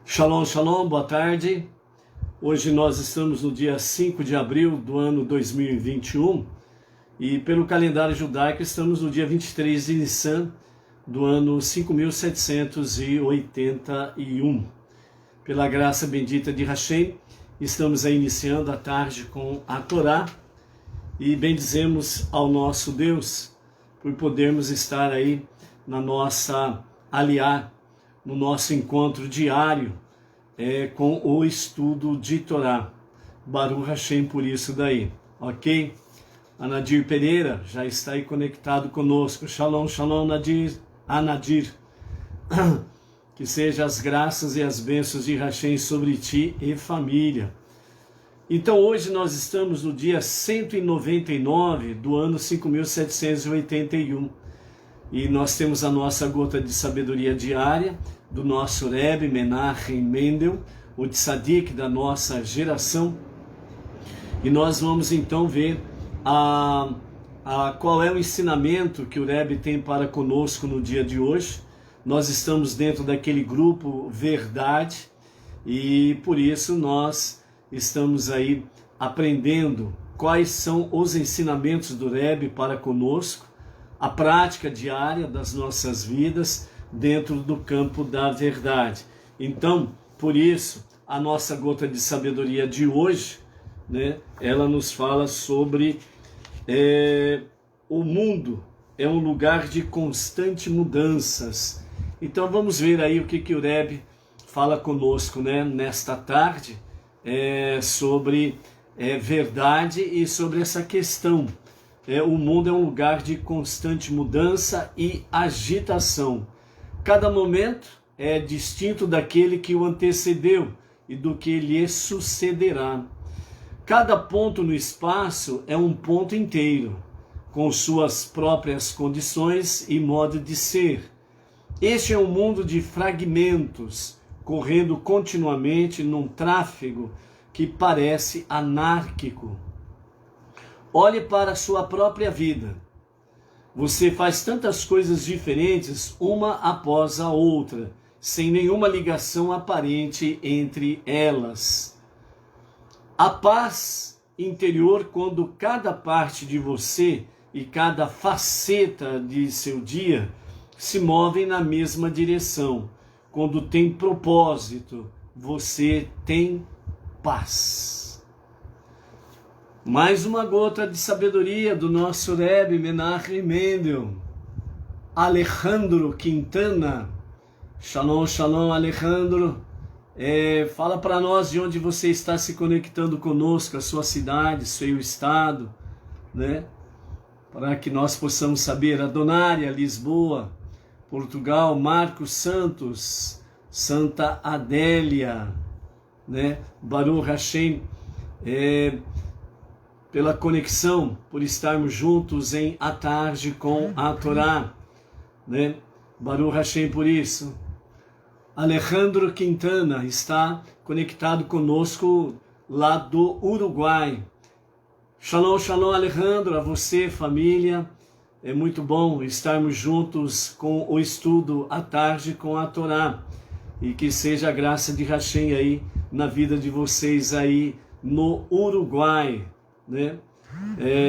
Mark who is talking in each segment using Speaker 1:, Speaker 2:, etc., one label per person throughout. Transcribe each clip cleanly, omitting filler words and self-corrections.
Speaker 1: Shalom, shalom, boa tarde. Hoje nós estamos no dia 5 de abril do ano 2021 e pelo calendário judaico estamos no dia 23 de Nissan do ano 5781. Pela graça bendita de Hashem, estamos aí iniciando a tarde com a Torá e bendizemos ao nosso Deus por podermos estar aí na nossa aliar, no nosso encontro diário com o estudo de Torá. Baruch Hashem por isso daí, ok? A Nadir Pereira já está aí conectado conosco. Shalom, shalom, Nadir. Nadir. Que sejam as graças e as bênçãos de Hashem sobre ti e família. Então hoje nós estamos no dia 199 do ano 5781. E nós temos a nossa gota de sabedoria diária do nosso Rebbe Menachem Mendel, o tzadik da geração. E nós vamos então ver qual é o ensinamento que o Rebbe tem para conosco no dia de hoje. Nós estamos dentro daquele grupo Verdade e por isso nós estamos aí aprendendo quais são os ensinamentos do Rebbe para conosco, a prática diária das nossas vidas dentro do campo da verdade. Então, por isso, a nossa gota de sabedoria de hoje, ela nos fala sobre o mundo é um lugar de constante mudanças. Então vamos ver aí o que o Rebbe fala conosco nesta tarde sobre verdade e sobre essa questão. O mundo é um lugar de constante mudança e agitação. Cada momento é distinto daquele que o antecedeu e do que lhe sucederá. Cada ponto no espaço é um ponto inteiro, com suas próprias condições e modo de ser. Este é um mundo de fragmentos, correndo continuamente num tráfego que parece anárquico. Olhe para a sua própria vida. Você faz tantas coisas diferentes, uma após a outra, sem nenhuma ligação aparente entre elas. A paz interior, quando cada parte de você e cada faceta de seu dia se movem na mesma direção. Quando tem propósito, você tem paz. Mais uma gota de sabedoria do nosso Rebbe Menachem Mendel. Alejandro Quintana. Shalom, shalom, Alejandro. Fala para nós de onde você está se conectando conosco, a sua cidade, seu estado, para que nós possamos saber. Adonária, Lisboa, Portugal, Marcos Santos, Santa Adélia, Baruch Hashem, pela conexão, por estarmos juntos em A Tarde com a Torá, Baruch Hashem por isso. Alejandro Quintana está conectado conosco lá do Uruguai. Shalom, shalom, Alejandro, a você, família. É muito bom estarmos juntos com o estudo À Tarde com a Torá. E que seja a graça de Hashem aí na vida de vocês aí no Uruguai.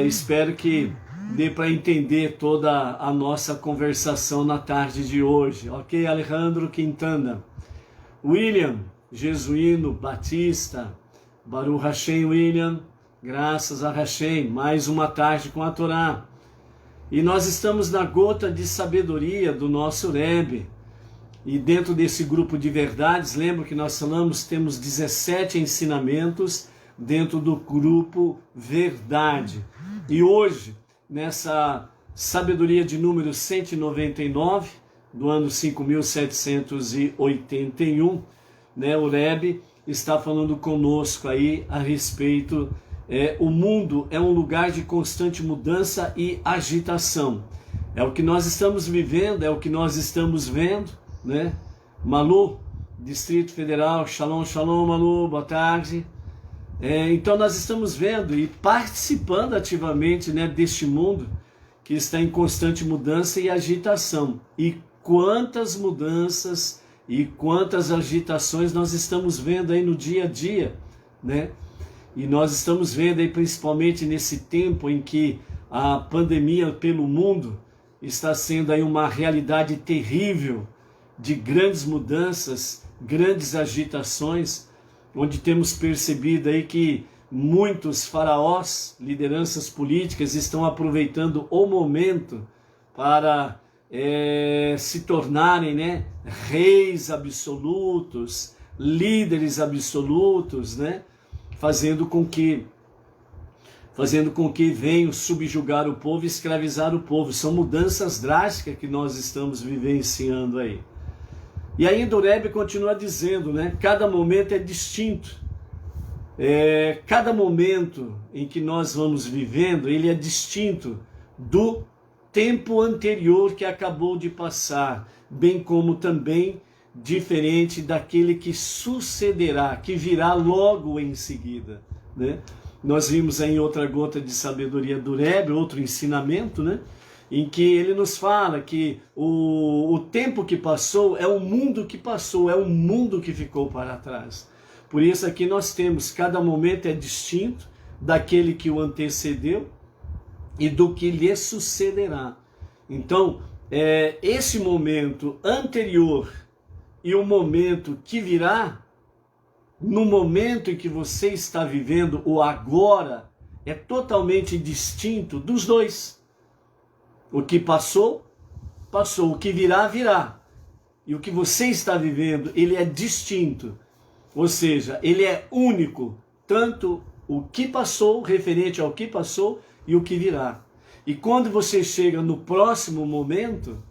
Speaker 1: Espero que dê para entender toda a nossa conversação na tarde de hoje. Ok, Alejandro Quintana. William, Jesuíno, Batista, Baruch Hashem, William, graças a Hashem, mais uma tarde com a Torá. E nós estamos na gota de sabedoria do nosso Rebbe. E dentro desse grupo de verdades, lembra que nós falamos, temos 17 ensinamentos dentro do grupo Verdade. E hoje, nessa sabedoria de número 199, do ano 5781, o Rebbe está falando conosco aí a respeito, o mundo é um lugar de constante mudança e agitação. É o que nós estamos vivendo, é o que nós estamos vendo, Malu, Distrito Federal, shalom, shalom, Malu, boa tarde. Então nós estamos vendo e participando ativamente deste mundo que está em constante mudança e agitação. E quantas mudanças E quantas agitações nós estamos vendo aí no dia a dia, né? E nós estamos vendo aí principalmente nesse tempo em que a pandemia pelo mundo está sendo aí uma realidade terrível de grandes mudanças, grandes agitações, onde temos percebido aí que muitos faraós, lideranças políticas, estão aproveitando o momento para se tornarem, né, reis absolutos, líderes absolutos, né, fazendo com que venham subjugar o povo e escravizar o povo. São mudanças drásticas que nós estamos vivenciando aí. E ainda o Rebbe continua dizendo, né, cada momento é distinto. Cada momento em que nós vamos vivendo, ele é distinto do tempo anterior que acabou de passar, bem como também diferente daquele que sucederá, que virá logo em seguida, né? Nós vimos aí em outra gota de sabedoria do Rebbe, outro ensinamento, né? Em que ele nos fala que o tempo que passou é o mundo que passou, é o mundo que ficou para trás. Por isso aqui nós temos, cada momento é distinto daquele que o antecedeu e do que lhe sucederá. Então, esse momento anterior e o momento que virá, no momento em que você está vivendo, o agora, é totalmente distinto dos dois. O que passou, passou. O que virá, virá. E o que você está vivendo, ele é distinto. Ou seja, ele é único, tanto o que passou, referente ao que passou, e o que virá. E quando você chega no próximo momento,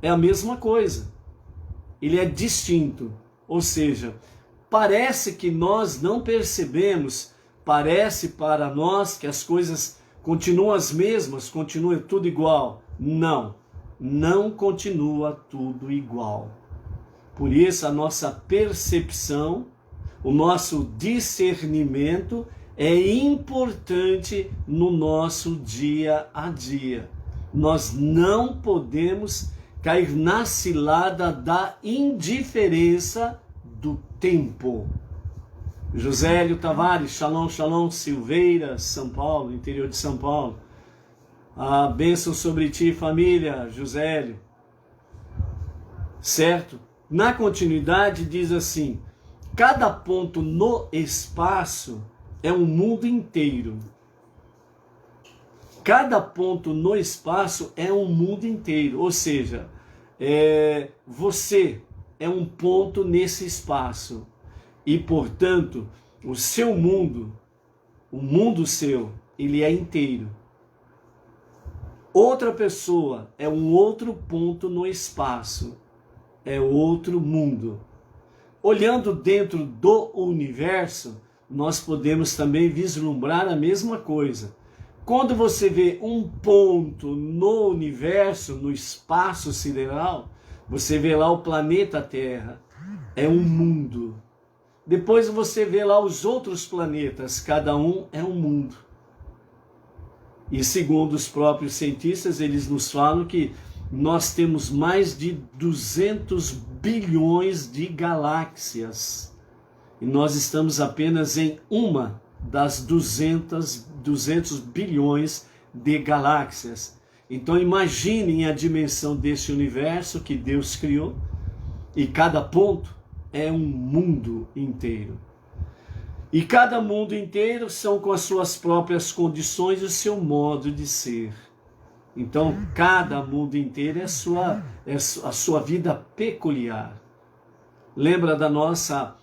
Speaker 1: é a mesma coisa. Ele é distinto. Ou seja, parece que nós não percebemos, parece para nós que as coisas continuam as mesmas, continua tudo igual. Não, não continua tudo igual. Por isso a nossa percepção, o nosso discernimento é importante no nosso dia a dia. Nós não podemos cair na cilada da indiferença do tempo. Josélio Tavares, Shalom, Shalom, Silveira, São Paulo, interior de São Paulo. A bênção sobre ti, família, Josélio. Certo? Na continuidade diz assim: cada ponto no espaço é um mundo inteiro. Cada ponto no espaço é um mundo inteiro. Ou seja, você é um ponto nesse espaço. E, portanto, o seu mundo, o mundo seu, ele é inteiro. Outra pessoa é um outro ponto no espaço. É outro mundo. Olhando dentro do universo, nós podemos também vislumbrar a mesma coisa. Quando você vê um ponto no universo, no espaço sideral, você vê lá o planeta Terra. É um mundo. Depois você vê lá os outros planetas, cada um é um mundo. E segundo os próprios cientistas, eles nos falam que nós temos mais de 200 bilhões de galáxias. E nós estamos apenas em uma das 200 bilhões de galáxias. Então imaginem a dimensão desse universo que Deus criou. E cada ponto é um mundo inteiro. E cada mundo inteiro são com as suas próprias condições e o seu modo de ser. Então, cada mundo inteiro é a sua vida peculiar. Lembra da nossa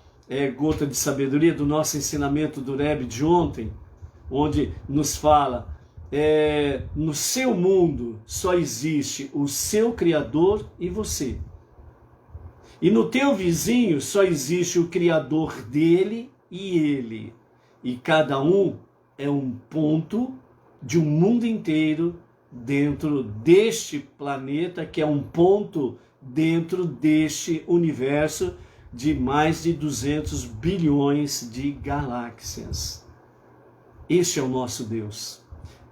Speaker 1: gota de sabedoria, do nosso ensinamento do Rebbe de ontem, onde nos fala, no seu mundo só existe o seu Criador e você. E no teu vizinho só existe o Criador dele e ele. E cada um é um ponto de um mundo inteiro dentro deste planeta, que é um ponto dentro deste universo de mais de 200 bilhões de galáxias. Este é o nosso Deus.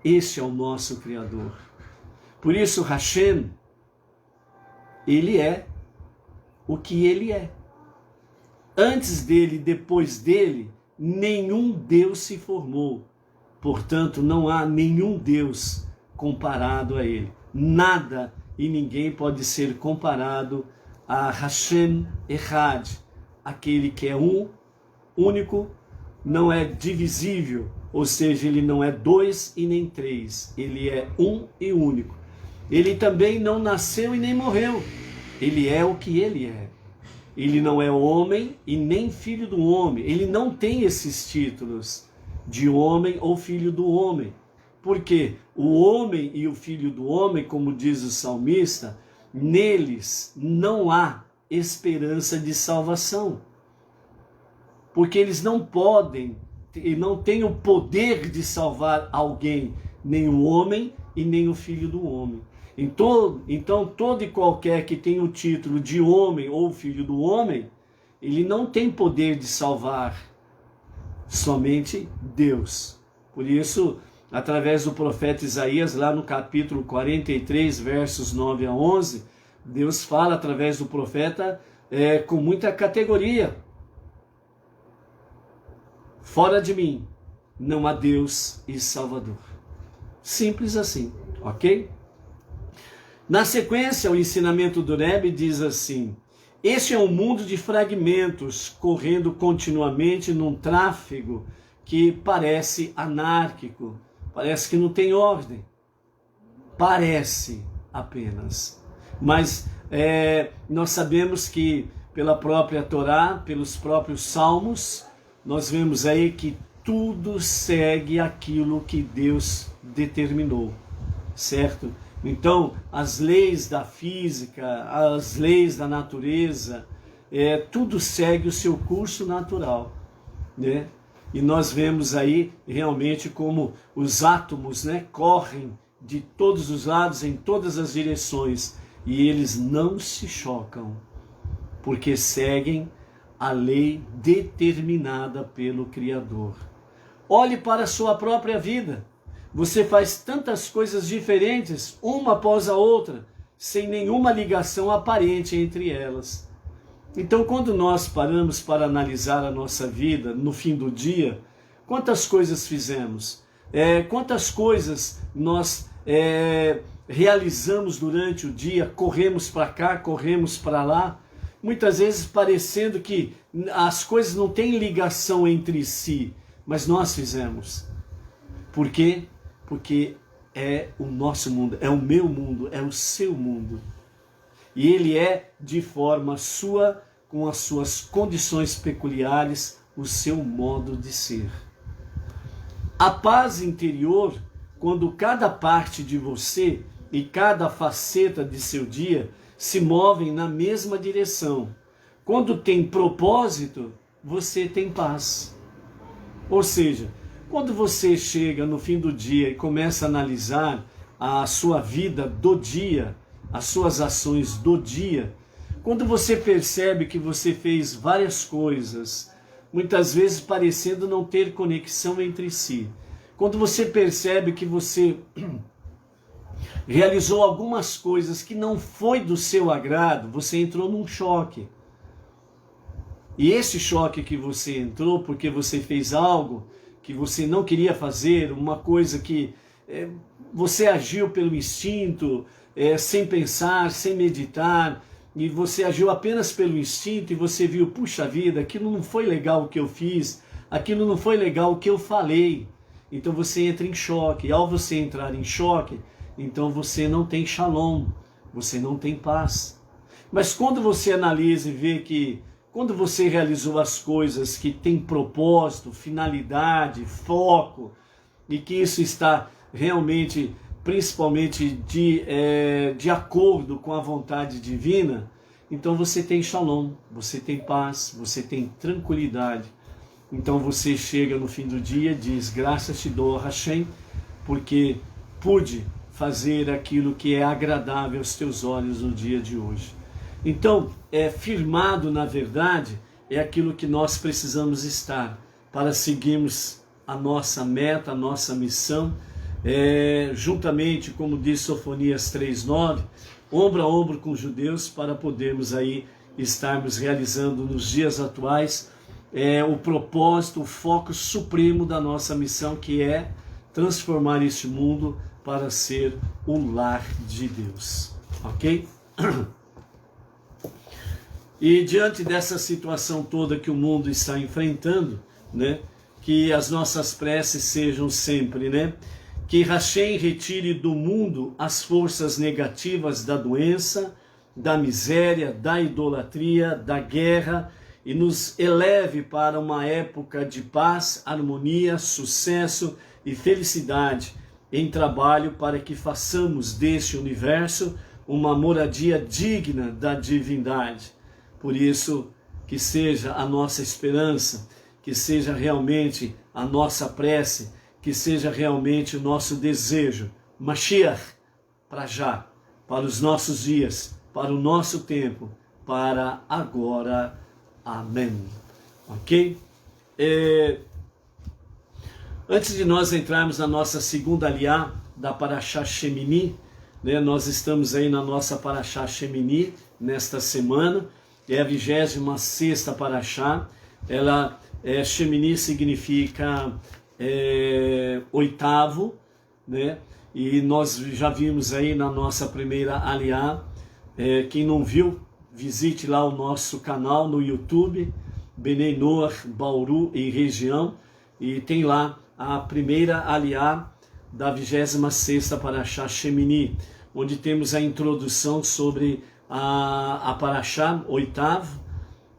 Speaker 1: Este é o nosso Criador. Por isso, Hashem, ele é o que ele é. Antes dele, depois dele, nenhum Deus se formou. Portanto, não há nenhum Deus comparado a ele. Nada e ninguém pode ser comparado a Hashem Echad, aquele que é um, único, não é divisível, ou seja, ele não é dois e nem três, ele é um e único. Ele também não nasceu e nem morreu, ele é o que ele é. Ele não é homem e nem filho do homem, ele não tem esses títulos de homem ou filho do homem. Porque o homem e o filho do homem, como diz o salmista, neles não há esperança de salvação. Porque eles não podem, e não têm o poder de salvar alguém, nem o homem e nem o filho do homem. Então todo e qualquer que tem o título de homem ou filho do homem, ele não tem poder de salvar, somente Deus. Por isso, através do profeta Isaías, lá no capítulo 43, versos 9 a 11, Deus fala através do profeta com muita categoria. Fora de mim não há Deus e Salvador. Simples assim, ok? Na sequência, o ensinamento do Rebbe diz assim: este é um mundo de fragmentos, correndo continuamente num tráfego que parece anárquico, parece que não tem ordem. Parece apenas. Mas nós sabemos que pela própria Torá, pelos próprios Salmos, nós vemos aí que tudo segue aquilo que Deus determinou, certo? Então, as leis da física, as leis da natureza, tudo segue o seu curso natural, né? E nós vemos aí realmente como os átomos, né, correm de todos os lados, em todas as direções, e eles não se chocam, porque seguem a lei determinada pelo Criador. Olhe para a sua própria vida. Você faz tantas coisas diferentes, uma após a outra, sem nenhuma ligação aparente entre elas. Então, quando nós paramos para analisar a nossa vida no fim do dia, quantas coisas fizemos? Quantas coisas nós realizamos durante o dia? Corremos para cá, corremos para lá, muitas vezes parecendo que as coisas não têm ligação entre si, mas nós fizemos. Por quê? Porque é o nosso mundo, é o meu mundo, é o seu mundo. E ele é de forma sua, com as suas condições peculiares, o seu modo de ser. A paz interior, quando cada parte de você e cada faceta de seu dia se movem na mesma direção. Quando tem propósito, você tem paz. Ou seja, quando você chega no fim do dia e começa a analisar a sua vida do dia, as suas ações do dia, quando você percebe que você fez várias coisas, muitas vezes parecendo não ter conexão entre si, quando você percebe que você realizou algumas coisas que não foi do seu agrado, você entrou num choque. E esse choque que você entrou porque você fez algo que você não queria fazer, uma coisa que você agiu pelo instinto, sem pensar, sem meditar, e você agiu apenas pelo instinto e você viu, puxa vida, aquilo não foi legal o que eu fiz, aquilo não foi legal o que eu falei. Então você entra em choque, e ao você entrar em choque, então você não tem shalom, você não tem paz. Mas quando você analisa e vê que quando você realizou as coisas que têm propósito, finalidade, foco, e que isso está realmente, principalmente de acordo com a vontade divina, então você tem shalom, você tem paz, você tem tranquilidade. Então você chega no fim do dia e diz, graças te dou, Hashem, porque pude fazer aquilo que é agradável aos teus olhos no dia de hoje. Então, firmado na verdade, é aquilo que nós precisamos estar para seguirmos a nossa meta, a nossa missão, juntamente, como diz Sofonias 3:9, ombro a ombro com os judeus, para podermos aí estarmos realizando nos dias atuais o propósito, o foco supremo da nossa missão, que é transformar este mundo para ser o lar de Deus, ok? E diante dessa situação toda que o mundo está enfrentando, né, que as nossas preces sejam sempre, né, que Hashem retire do mundo as forças negativas da doença, da miséria, da idolatria, da guerra, e nos eleve para uma época de paz, harmonia, sucesso e felicidade em trabalho, para que façamos deste universo uma moradia digna da divindade. Por isso, que seja a nossa esperança, que seja realmente a nossa prece, que seja realmente o nosso desejo, Mashiach, para já, para os nossos dias, para o nosso tempo, para agora. Amém. Ok? Antes de nós entrarmos na nossa segunda aliá da Parashá Shemini, né, nós estamos aí na nossa Parashá Shemini nesta semana, é a 26ª Parashá. Shemini significa oitavo, né? E nós já vimos aí na nossa primeira aliá. Quem não viu, visite lá o nosso canal no YouTube, Benei Noach, Bauru e região, e tem lá a primeira aliá da 26ª Parashá Shemini, onde temos a introdução sobre a Parashá, oitavo,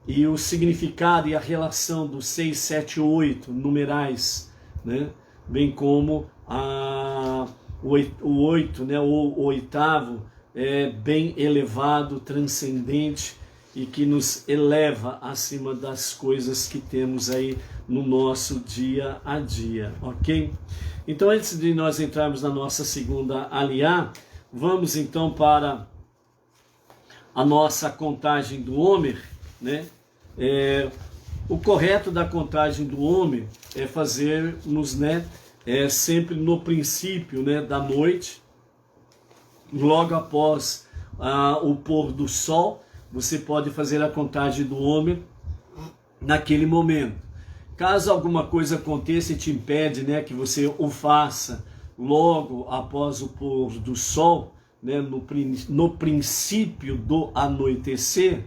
Speaker 1: e o significado e a relação dos 6, 7, 8 numerais, né? Bem como o 8, né? O oitavo, é bem elevado, transcendente, e que nos eleva acima das coisas que temos aí no nosso dia a dia, ok? Então, antes de nós entrarmos na nossa segunda aliá, vamos então para a nossa contagem do Homer, né? O correto da contagem do Homer é fazermos, né, sempre no princípio, né, da noite, logo após o pôr do sol. Você pode fazer a contagem do Homer naquele momento. Caso alguma coisa aconteça e te impede, né, que você o faça logo após o pôr do sol, né, no princípio do anoitecer,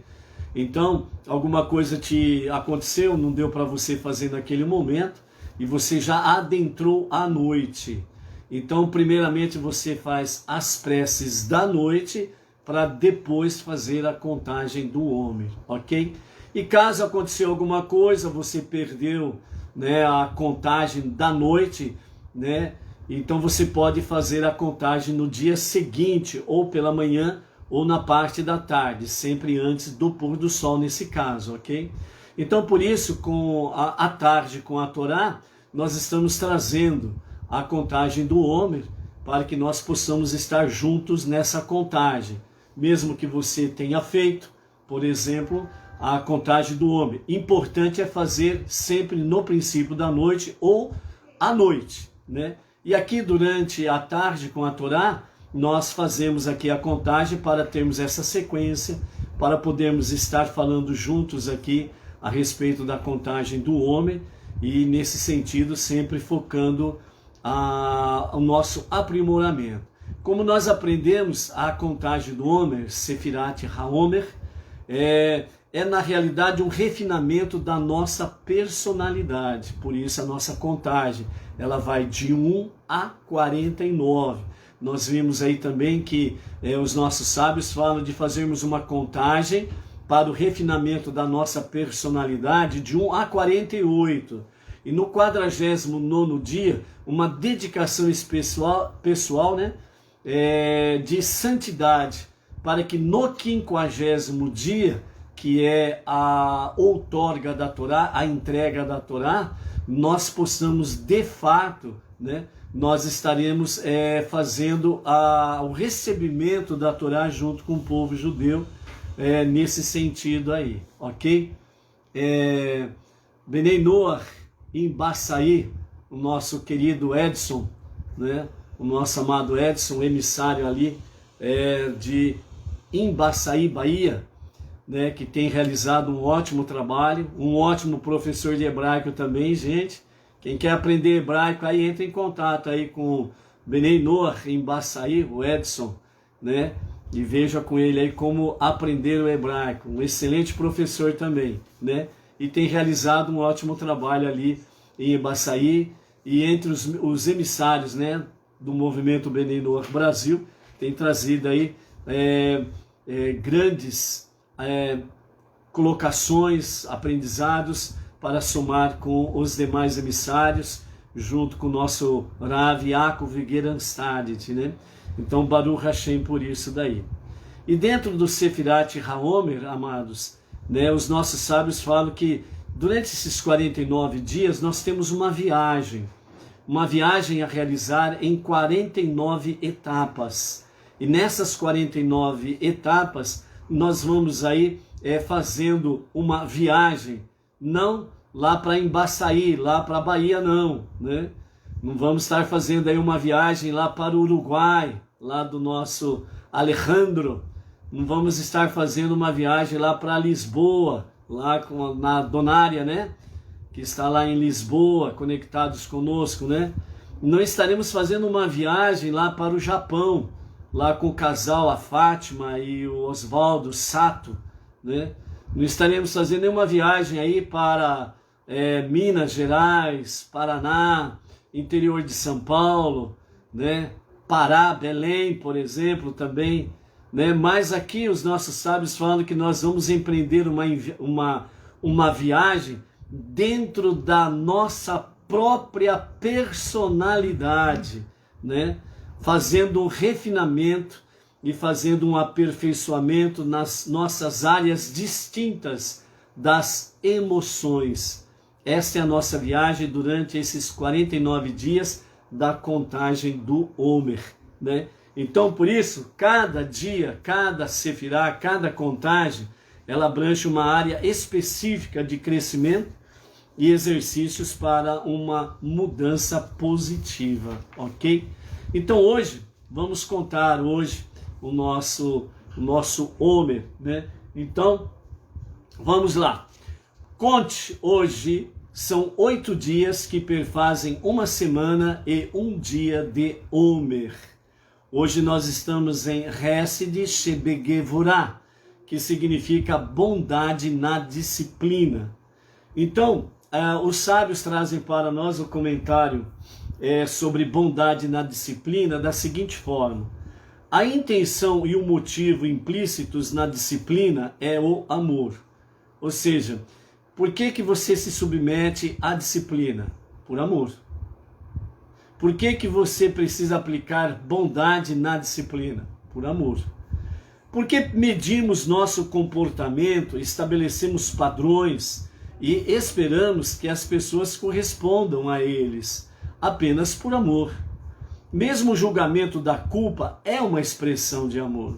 Speaker 1: então alguma coisa te aconteceu, não deu para você fazer naquele momento, e você já adentrou a noite. Então, primeiramente você faz as preces da noite, para depois fazer a contagem do Homer, ok? E caso aconteceu alguma coisa, você perdeu, né, a contagem da noite, né? Então você pode fazer a contagem no dia seguinte, ou pela manhã, ou na parte da tarde, sempre antes do pôr do sol nesse caso, ok? Então por isso, com a tarde, com a Torá, nós estamos trazendo a contagem do Homer, para que nós possamos estar juntos nessa contagem. Mesmo que você tenha feito, por exemplo, a contagem do Homer. Importante é fazer sempre no princípio da noite ou à noite, né? E aqui durante a tarde com a Torá, nós fazemos aqui a contagem para termos essa sequência, para podermos estar falando juntos aqui a respeito da contagem do Homer, e nesse sentido sempre focando o nosso aprimoramento. Como nós aprendemos a contagem do Homer, Sefirat HaOmer, é na realidade um refinamento da nossa personalidade. Por isso a nossa contagem, ela vai de 1 a 49. Nós vimos aí também que os nossos sábios falam de fazermos uma contagem para o refinamento da nossa personalidade de 1 a 48. E no 49º dia, uma dedicação pessoal, né, de santidade, para que no 50º dia, que é a outorga da Torá, a entrega da Torá, nós possamos de fato, né, nós estaremos fazendo o recebimento da Torá junto com o povo judeu, nesse sentido aí, ok? Benei Noach em Baçaí, o nosso querido Edson, né, o nosso amado Edson, emissário ali de Embaçaí, Bahia, né, que tem realizado um ótimo trabalho, um ótimo professor de hebraico também, gente. Quem quer aprender hebraico aí, entra em contato aí com o Benei Noah em Baçaí, o Edson, né? E veja com ele aí como aprender o hebraico. Um excelente professor também, né? E tem realizado um ótimo trabalho ali em Baçaí e entre os emissários, né, do movimento Benei Noah Brasil, tem trazido aí grandes colocações, aprendizados para somar com os demais emissários, junto com o nosso Rav Yaakov Geranstadit, né? Então, Baruch Hashem por isso daí. E dentro do Sefirat HaOmer, amados, né, os nossos sábios falam que durante esses 49 dias nós temos uma viagem a realizar em 49 etapas. E nessas 49 etapas nós vamos aí fazendo uma viagem, não lá para Embaçaí, lá para a Bahia não, né? Não vamos estar fazendo aí uma viagem lá para o Uruguai, lá do nosso Alejandro. Não vamos estar fazendo uma viagem lá para Lisboa, lá na Donária, né? Que está lá em Lisboa, conectados conosco, né? Não estaremos fazendo uma viagem lá para o Japão, lá com o casal, a Fátima e o Oswaldo Sato, né? Não estaremos fazendo nenhuma viagem aí para Minas Gerais, Paraná, interior de São Paulo, né? Pará, Belém, por exemplo, também, né? Mas aqui os nossos sábios falam que nós vamos empreender uma viagem dentro da nossa própria personalidade, né? Fazendo um refinamento e fazendo um aperfeiçoamento nas nossas áreas distintas das emoções. Esta é a nossa viagem durante esses 49 dias da contagem do Homer, né? Então, por isso, cada dia, cada sefirá, cada contagem, ela abrange uma área específica de crescimento e exercícios para uma mudança positiva, ok? Então hoje, vamos contar hoje o nosso Homer, né? Então, vamos lá. Conte hoje, são 8 dias que perfazem uma semana e um dia de Homer. Hoje nós estamos em Hesed Shebegevurah, que significa bondade na disciplina. Então, os sábios trazem para nós o comentário sobre bondade na disciplina da seguinte forma: a intenção e o motivo implícitos na disciplina é o amor. Ou seja, por que você se submete à disciplina? Por amor. Por que você precisa aplicar bondade na disciplina? Por amor. Por que medimos nosso comportamento, estabelecemos padrões e esperamos que as pessoas correspondam a eles? Apenas por amor. Mesmo o julgamento da culpa é uma expressão de amor.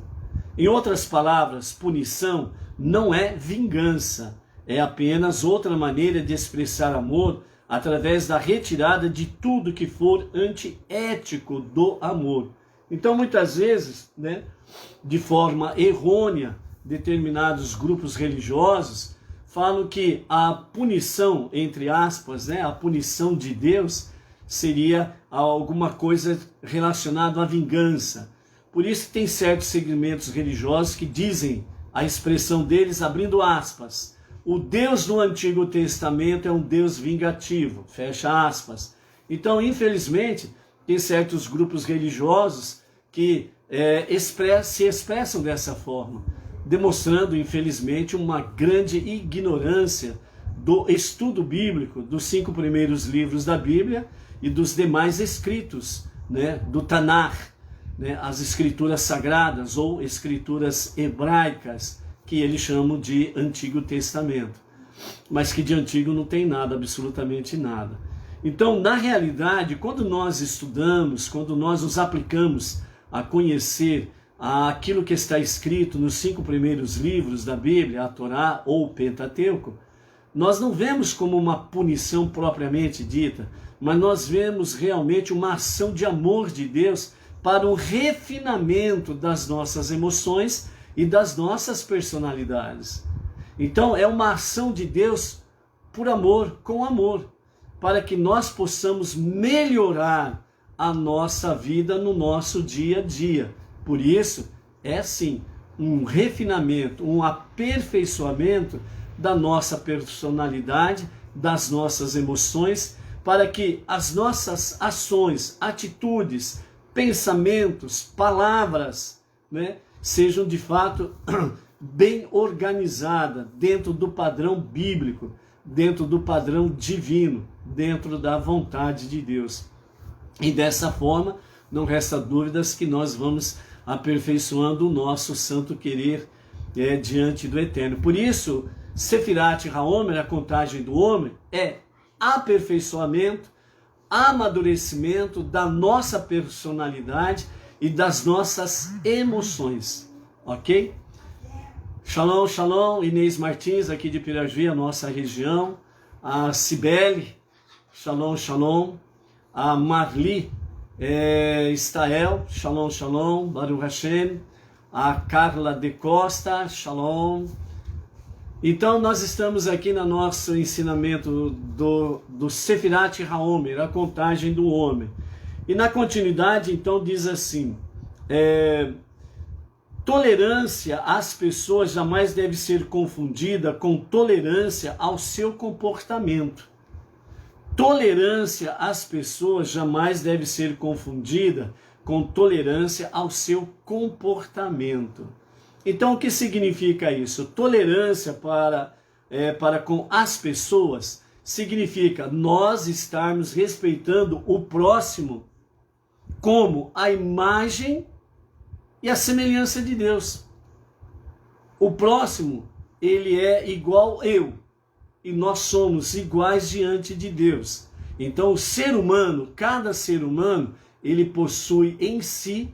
Speaker 1: Em outras palavras, punição não é vingança, é apenas outra maneira de expressar amor através da retirada de tudo que for antiético do amor. Então, muitas vezes, né, de forma errônea, determinados grupos religiosos falam que a punição, entre aspas, né, a punição de Deus seria alguma coisa relacionada à vingança. Por isso tem certos segmentos religiosos que dizem, a expressão deles, abrindo aspas, o Deus do Antigo Testamento é um Deus vingativo, fecha aspas. Então, infelizmente, tem certos grupos religiosos que se expressam dessa forma, demonstrando, infelizmente, uma grande ignorância do estudo bíblico, dos 5 primeiros livros da Bíblia e dos demais escritos, né, do Tanakh, né, as escrituras sagradas ou escrituras hebraicas, que eles chamam de Antigo Testamento, mas que de antigo não tem nada, absolutamente nada. Então, na realidade, quando nós estudamos, quando nós nos aplicamos a conhecer aquilo que está escrito nos 5 primeiros livros da Bíblia, a Torá ou o Pentateuco, nós não vemos como uma punição propriamente dita, mas nós vemos realmente uma ação de amor de Deus para o refinamento das nossas emoções e das nossas personalidades. Então é uma ação de Deus por amor, com amor, para que nós possamos melhorar a nossa vida no nosso dia a dia. Por isso, é sim um refinamento, um aperfeiçoamento da nossa personalidade, das nossas emoções, para que as nossas ações, atitudes, pensamentos, palavras, né, sejam de fato bem organizadas dentro do padrão bíblico, dentro do padrão divino, dentro da vontade de Deus. E dessa forma, não resta dúvidas que nós vamos aperfeiçoando o nosso santo querer diante do Eterno. Por isso, Sefirat HaOmer, a contagem do homem, é aperfeiçoamento, amadurecimento da nossa personalidade e das nossas emoções, ok? Shalom, shalom, Inês Martins, aqui de Pirajuí, a nossa região, a Cibele, shalom, shalom, a Marli Stael, shalom, shalom, Baruch Hashem, a Carla de Costa, shalom. Então nós estamos aqui no nosso ensinamento do Sefirat HaOmer, a contagem do homem. E na continuidade então diz assim, tolerância às pessoas jamais deve ser confundida com tolerância ao seu comportamento. Tolerância às pessoas jamais deve ser confundida com tolerância ao seu comportamento. Então, o que significa isso? Tolerância para com as pessoas significa nós estarmos respeitando o próximo como a imagem e a semelhança de Deus. O próximo, ele é igual eu, e nós somos iguais diante de Deus. Então, o ser humano, cada ser humano, ele possui em si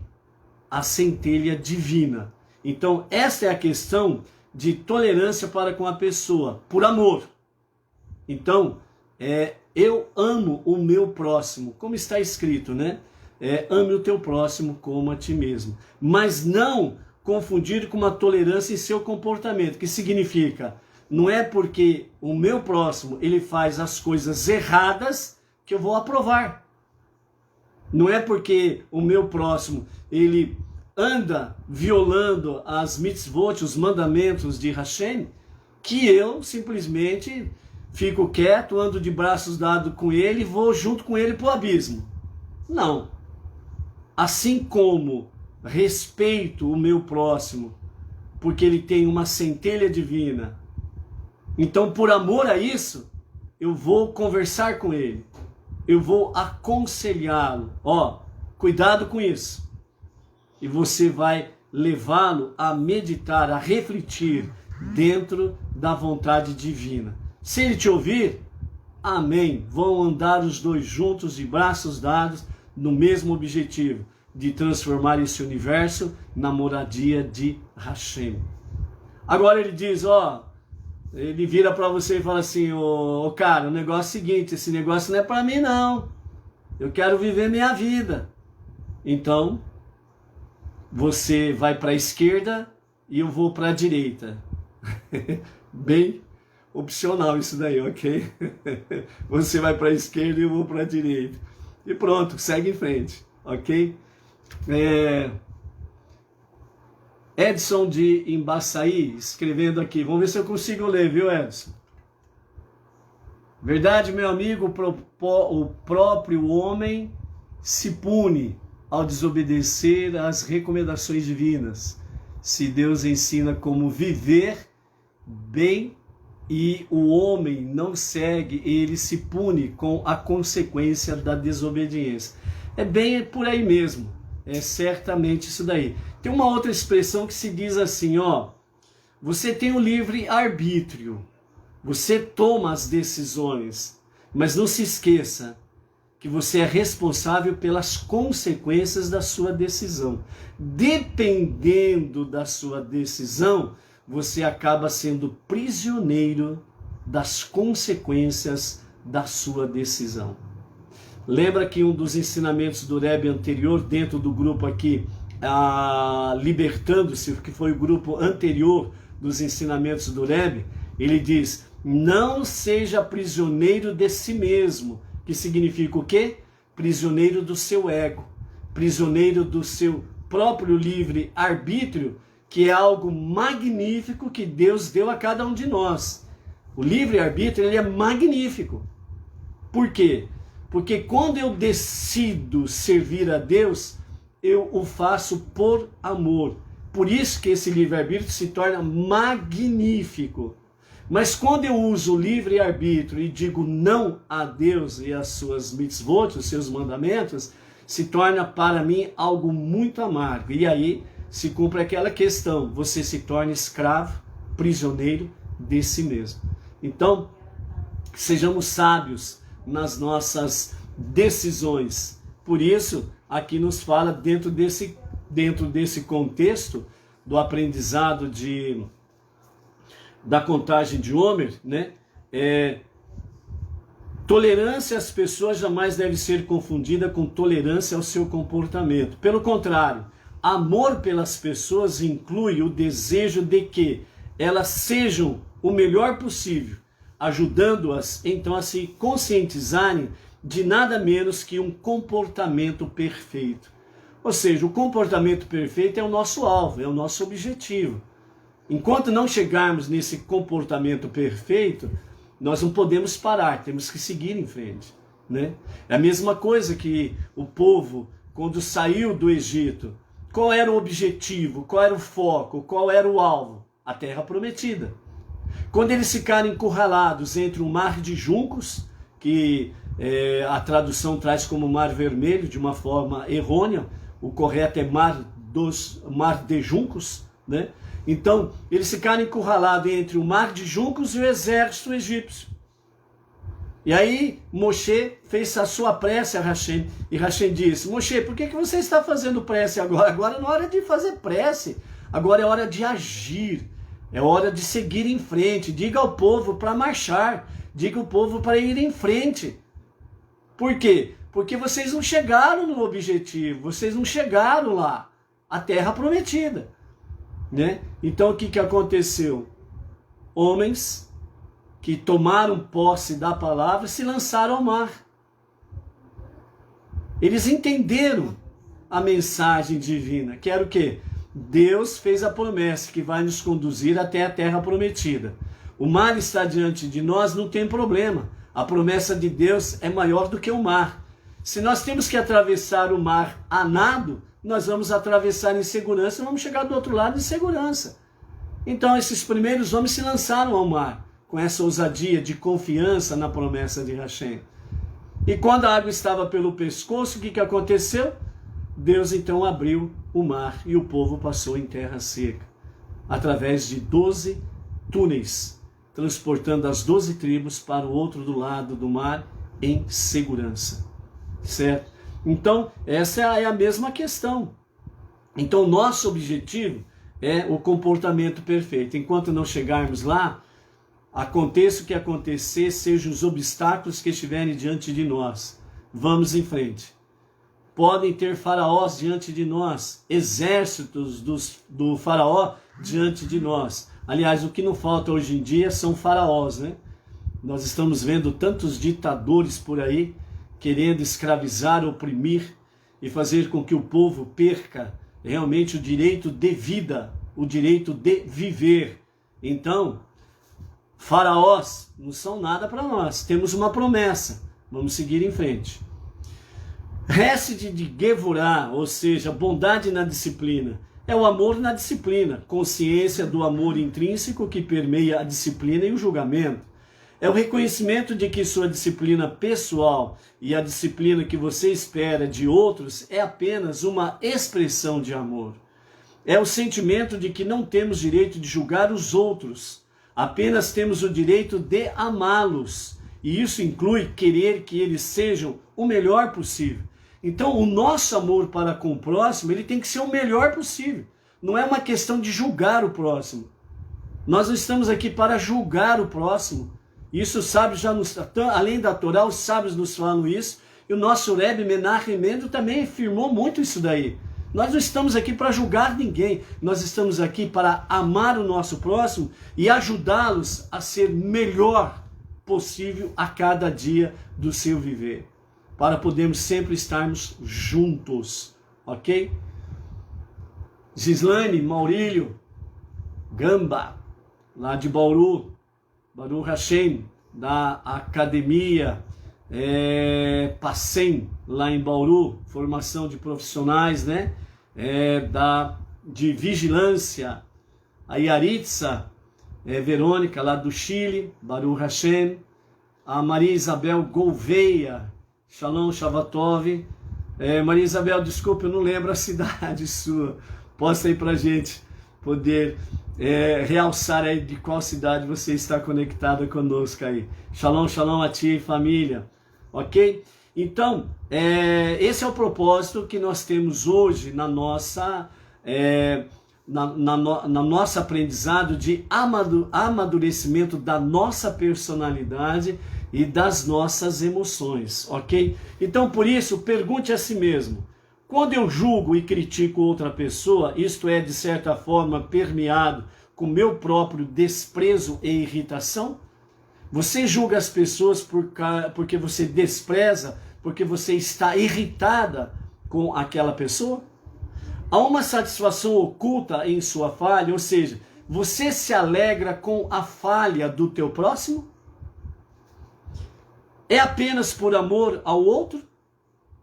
Speaker 1: a centelha divina. Então, esta é a questão de tolerância para com a pessoa, por amor. Então, eu amo o meu próximo, como está escrito, né? Ame o teu próximo como a ti mesmo. Mas não confundir com uma tolerância em seu comportamento, que significa, não é porque o meu próximo ele faz as coisas erradas que eu vou aprovar. Não é porque o meu próximo ele anda violando as mitzvot, os mandamentos de Hashem, que eu simplesmente fico quieto, ando de braços dados com ele e vou junto com ele para o abismo. Não. Assim como respeito o meu próximo, porque ele tem uma centelha divina, então por amor a isso, eu vou conversar com ele, eu vou aconselhá-lo. Cuidado com isso. E você vai levá-lo a meditar, a refletir dentro da vontade divina. Se ele te ouvir, amém. Vão andar os dois juntos, de braços dados, no mesmo objetivo, de transformar esse universo na moradia de Hashem. Agora ele diz, ele vira para você e fala assim, cara, o negócio é o seguinte, esse negócio não é para mim não. Eu quero viver minha vida. Então, você vai para a esquerda e eu vou para a direita. Bem opcional isso daí, ok? Você vai para a esquerda e eu vou para a direita. E pronto, segue em frente, ok? Edson de Embaçaí, escrevendo aqui. Vamos ver se eu consigo ler, viu, Edson? Verdade, meu amigo, o próprio homem se pune ao desobedecer às recomendações divinas. Se Deus ensina como viver bem e o homem não segue, ele se pune com a consequência da desobediência. É bem por aí mesmo, é certamente isso daí. Tem uma outra expressão que se diz assim, você tem o livre arbítrio, você toma as decisões, mas não se esqueça que você é responsável pelas consequências da sua decisão. Dependendo da sua decisão, você acaba sendo prisioneiro das consequências da sua decisão. Lembra que um dos ensinamentos do Rebbe anterior, dentro do grupo aqui, Libertando-se, que foi o grupo anterior dos ensinamentos do Rebbe, ele diz: não seja prisioneiro de si mesmo, que significa o quê? Prisioneiro do seu ego, prisioneiro do seu próprio livre arbítrio, que é algo magnífico que Deus deu a cada um de nós. O livre arbítrio, ele é magnífico. Por quê? Porque quando eu decido servir a Deus, eu o faço por amor. Por isso que esse livre-arbítrio se torna magnífico. Mas quando eu uso o livre-arbítrio e digo não a Deus e às suas mitzvot, os seus mandamentos, se torna para mim algo muito amargo. E aí se cumpre aquela questão, você se torna escravo, prisioneiro de si mesmo. Então, sejamos sábios nas nossas decisões. Por isso, aqui nos fala dentro desse contexto do aprendizado da contagem de Homer, né? Tolerância às pessoas jamais deve ser confundida com tolerância ao seu comportamento. Pelo contrário, amor pelas pessoas inclui o desejo de que elas sejam o melhor possível, ajudando-as então a se conscientizarem de nada menos que um comportamento perfeito. Ou seja, o comportamento perfeito é o nosso alvo, é o nosso objetivo. Enquanto não chegarmos nesse comportamento perfeito, nós não podemos parar, temos que seguir em frente, né? É a mesma coisa que o povo, quando saiu do Egito, qual era o objetivo, qual era o foco, qual era o alvo? A terra prometida. Quando eles ficaram encurralados entre um mar de juncos, que a tradução traz como mar vermelho de uma forma errônea, o correto é mar de juncos, né? Então, eles ficaram encurralados entre o mar de juncos e o exército egípcio. E aí, Moshe fez a sua prece a Hashem. E Hashem disse: Moshe, por que você está fazendo prece agora? Agora não é hora de fazer prece. Agora é hora de agir. É hora de seguir em frente. Diga ao povo para marchar. Diga ao povo para ir em frente. Por quê? Porque vocês não chegaram no objetivo. Vocês não chegaram lá. A terra prometida. Né? Então o que aconteceu? Homens que tomaram posse da palavra se lançaram ao mar. Eles entenderam a mensagem divina, que era o quê? Deus fez a promessa que vai nos conduzir até a terra prometida. O mar está diante de nós, não tem problema. A promessa de Deus é maior do que o mar. Se nós temos que atravessar o mar a nado, nós vamos atravessar em segurança e vamos chegar do outro lado em segurança. Então esses primeiros homens se lançaram ao mar, com essa ousadia de confiança na promessa de Hashem. E quando a água estava pelo pescoço, o que aconteceu? Deus então abriu o mar e o povo passou em terra seca, através de 12 túneis, transportando as 12 tribos para o outro lado do mar em segurança. Certo? Então, essa é a mesma questão. Então, nosso objetivo é o comportamento perfeito. Enquanto não chegarmos lá, aconteça o que acontecer, sejam os obstáculos que estiverem diante de nós, vamos em frente. Podem ter faraós diante de nós, exércitos do faraó diante de nós. Aliás, o que não falta hoje em dia são faraós, né? Nós estamos vendo tantos ditadores por aí, querendo escravizar, oprimir e fazer com que o povo perca realmente o direito de vida, o direito de viver. Então, faraós não são nada para nós. Temos uma promessa. Vamos seguir em frente. Hesed de Gevurah, ou seja, bondade na disciplina. É o amor na disciplina, consciência do amor intrínseco que permeia a disciplina e o julgamento. É o reconhecimento de que sua disciplina pessoal e a disciplina que você espera de outros é apenas uma expressão de amor. É o sentimento de que não temos direito de julgar os outros, apenas temos o direito de amá-los. E isso inclui querer que eles sejam o melhor possível. Então, o nosso amor para com o próximo, ele tem que ser o melhor possível. Não é uma questão de julgar o próximo. Nós não estamos aqui para julgar o próximo. Isso os sábios além da Torá, os sábios nos falam isso. E o nosso Rebbe Menachem Mendel também afirmou muito isso daí. Nós não estamos aqui para julgar ninguém, nós estamos aqui para amar o nosso próximo e ajudá-los a ser melhor possível a cada dia do seu viver, para podermos sempre estarmos juntos, ok? Gislaine, Maurílio, Gamba, lá de Bauru, Baruch Hashem, da Academia Pacem, lá em Bauru, formação de profissionais, né? De vigilância, a Yaritza, Verônica, lá do Chile, Baruch Hashem, a Maria Isabel Gouveia, Shalom Shavatov. Maria Isabel, desculpa, eu não lembro a cidade sua, posta aí pra gente poder realçar aí de qual cidade você está conectada conosco aí. Shalom, shalom a ti, família, ok? Então, esse é o propósito que nós temos hoje na nossa nosso aprendizado de amadurecimento da nossa personalidade e das nossas emoções, ok? Então, por isso, pergunte a si mesmo: quando eu julgo e critico outra pessoa, isto é, de certa forma, permeado com meu próprio desprezo e irritação? Você julga as pessoas porque você despreza, porque você está irritada com aquela pessoa? Há uma satisfação oculta em sua falha, ou seja, você se alegra com a falha do teu próximo? É apenas por amor ao outro?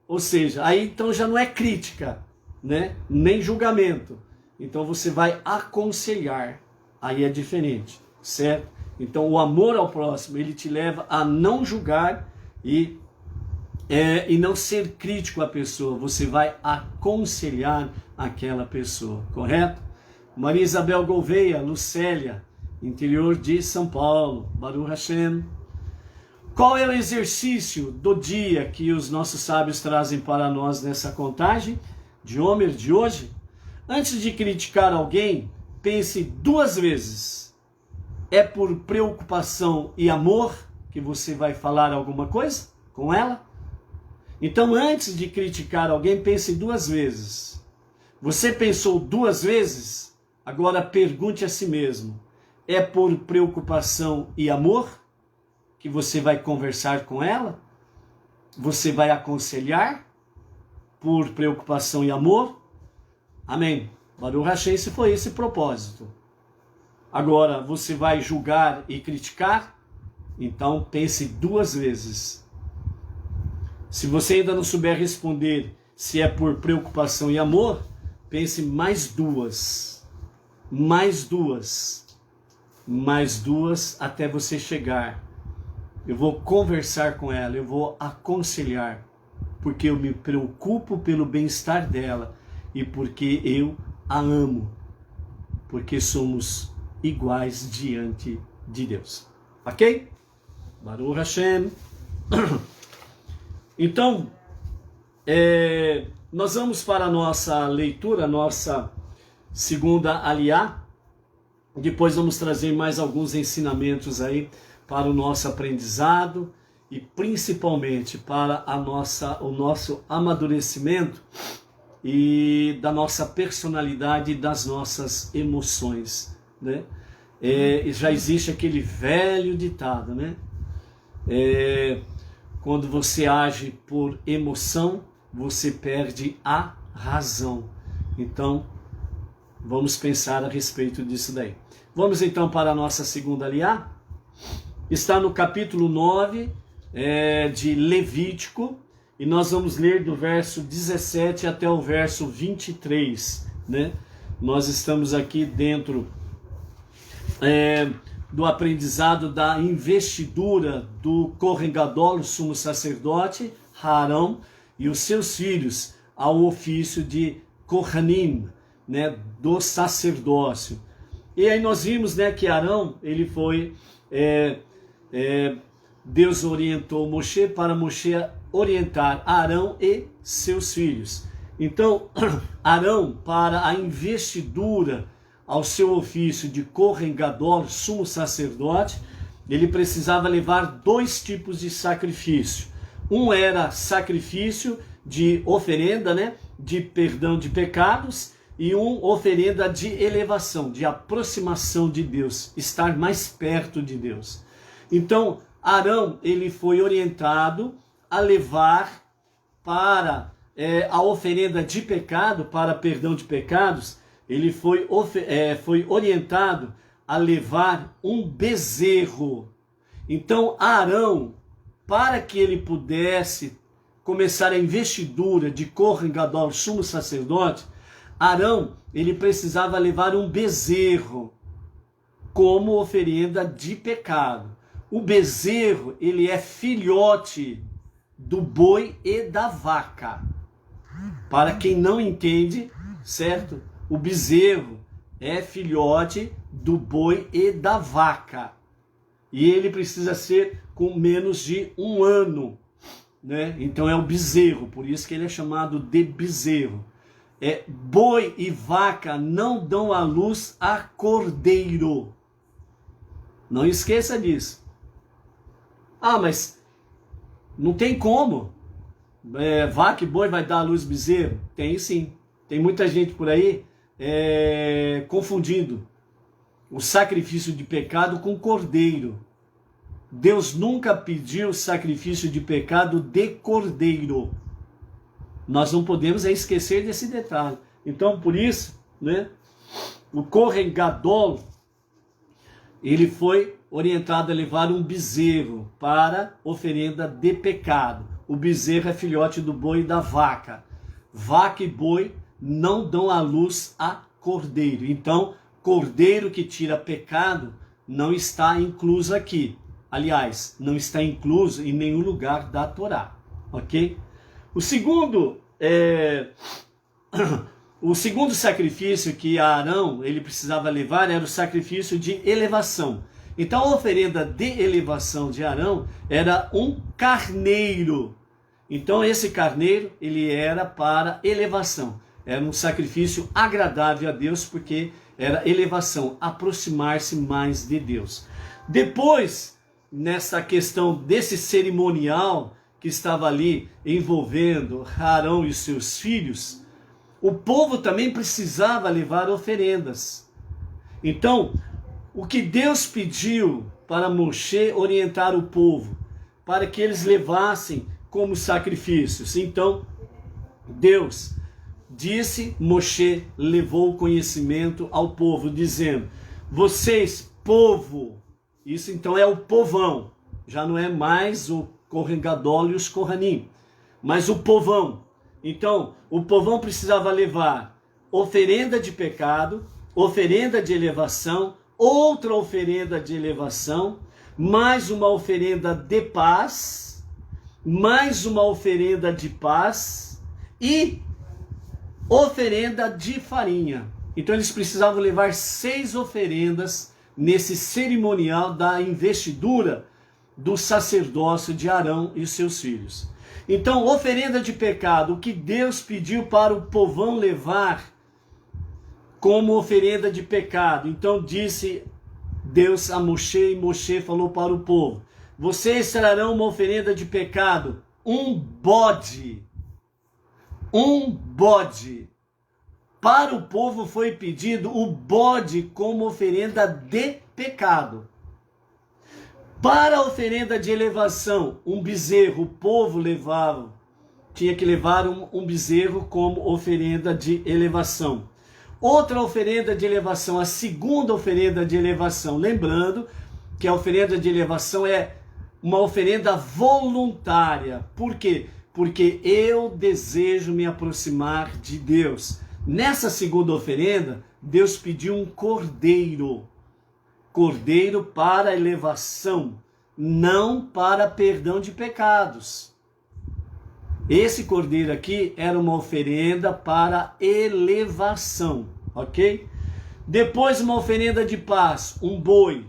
Speaker 1: Ou seja, aí então já não é crítica, né? Nem julgamento. Então você vai aconselhar. Aí é diferente, certo? Então o amor ao próximo, ele te leva a não julgar e não ser crítico à pessoa. Você vai aconselhar aquela pessoa, correto? Maria Isabel Gouveia, Lucélia, interior de São Paulo, Baruch Hashem. Qual é o exercício do dia que os nossos sábios trazem para nós nessa contagem de Homer de hoje? Antes de criticar alguém, pense 2 vezes. É por preocupação e amor que você vai falar alguma coisa com ela? Então, antes de criticar alguém, pense 2 vezes. Você pensou 2 vezes? Agora pergunte a si mesmo: é por preocupação e amor que você vai conversar com ela? Você vai aconselhar por preocupação e amor? Amém. Baruch Hashem, se foi esse propósito. Agora, você vai julgar e criticar? Então pense 2 vezes. Se você ainda não souber responder se é por preocupação e amor, pense mais 2. Mais 2. Mais 2 até você chegar. Eu vou conversar com ela, eu vou aconselhar, porque eu me preocupo pelo bem-estar dela e porque eu a amo, porque somos iguais diante de Deus. Ok? Baruch Hashem. Então, nós vamos para a nossa leitura, nossa segunda aliá. Depois vamos trazer mais alguns ensinamentos aí para o nosso aprendizado e principalmente para o nosso amadurecimento e da nossa personalidade e das nossas emoções, né? Já existe aquele velho ditado, né? Quando você age por emoção, você perde a razão. Então, vamos pensar a respeito disso daí. Vamos então para a nossa segunda aliá. Está no capítulo 9 de Levítico, e nós vamos ler do verso 17 até o verso 23, né? Nós estamos aqui dentro do aprendizado da investidura do Kohen Gadol, sumo sacerdote, Arão, e os seus filhos ao ofício de Kohanim, né, do sacerdócio. E aí nós vimos, né, que Arão, ele foi... Deus orientou Moshe para Moshe orientar Arão e seus filhos. Então, Arão, para a investidura ao seu ofício de Kohen Gadol, sumo sacerdote, ele precisava levar 2 tipos de sacrifício. Um era sacrifício de oferenda, né, de perdão de pecados e uma oferenda de elevação, de aproximação de Deus, estar mais perto de Deus. Então, Arão, ele foi orientado a levar para a oferenda de pecado, para perdão de pecados, ele foi orientado a levar um bezerro. Então, Arão, para que ele pudesse começar a investidura de Kohen Gadol, sumo sacerdote, Arão, ele precisava levar um bezerro como oferenda de pecado. O bezerro, ele é filhote do boi e da vaca. Para quem não entende, certo? O bezerro é filhote do boi e da vaca. E ele precisa ser com menos de 1 ano, né? Então é o bezerro, por isso que ele é chamado de bezerro. Boi e vaca não dão à luz a cordeiro. Não esqueça disso. Ah, mas não tem como. Vaca e boi vai dar à luz bezerro? Tem sim. Tem muita gente por aí confundindo o sacrifício de pecado com cordeiro. Deus nunca pediu sacrifício de pecado de cordeiro. Nós não podemos esquecer desse detalhe. Então, por isso, né, o Kohen Gadol, ele foi orientado a levar um bezerro para oferenda de pecado. O bezerro é filhote do boi e da vaca. Vaca e boi não dão à luz a cordeiro. Então, cordeiro que tira pecado não está incluso aqui. Aliás, não está incluso em nenhum lugar da Torá. Ok? O segundo sacrifício que Arão ele precisava levar era o sacrifício de elevação. Então a oferenda de elevação de Arão era um carneiro. Então esse carneiro ele era para elevação. Era um sacrifício agradável a Deus porque era elevação, aproximar-se mais de Deus. Depois, nessa questão desse cerimonial que estava ali envolvendo Arão e seus filhos, o povo também precisava levar oferendas. Então, o que Deus pediu para Moshe orientar o povo, para que eles levassem como sacrifícios. Então, Deus disse, Moshe levou o conhecimento ao povo, dizendo, vocês, povo, isso então é o povão, já não é mais o Kohen Gadol e os Kohanim, mas o povão. Então, o povão precisava levar oferenda de pecado, oferenda de elevação, outra oferenda de elevação, mais uma oferenda de paz, mais uma oferenda de paz e oferenda de farinha. Então eles precisavam levar 6 oferendas nesse cerimonial da investidura do sacerdócio de Arão e seus filhos. Então, oferenda de pecado, o que Deus pediu para o povão levar como oferenda de pecado. Então disse Deus a Moshe, e Moshe falou para o povo, vocês trarão uma oferenda de pecado, um bode. Um bode. Para o povo foi pedido o bode como oferenda de pecado. Para a oferenda de elevação, um bezerro, o povo tinha que levar um bezerro como oferenda de elevação. Outra oferenda de elevação, a segunda oferenda de elevação, lembrando que a oferenda de elevação é uma oferenda voluntária. Por quê? Porque eu desejo me aproximar de Deus. Nessa segunda oferenda, Deus pediu um cordeiro. Cordeiro para elevação, não para perdão de pecados. Esse cordeiro aqui era uma oferenda para elevação, ok? Depois uma oferenda de paz, um boi.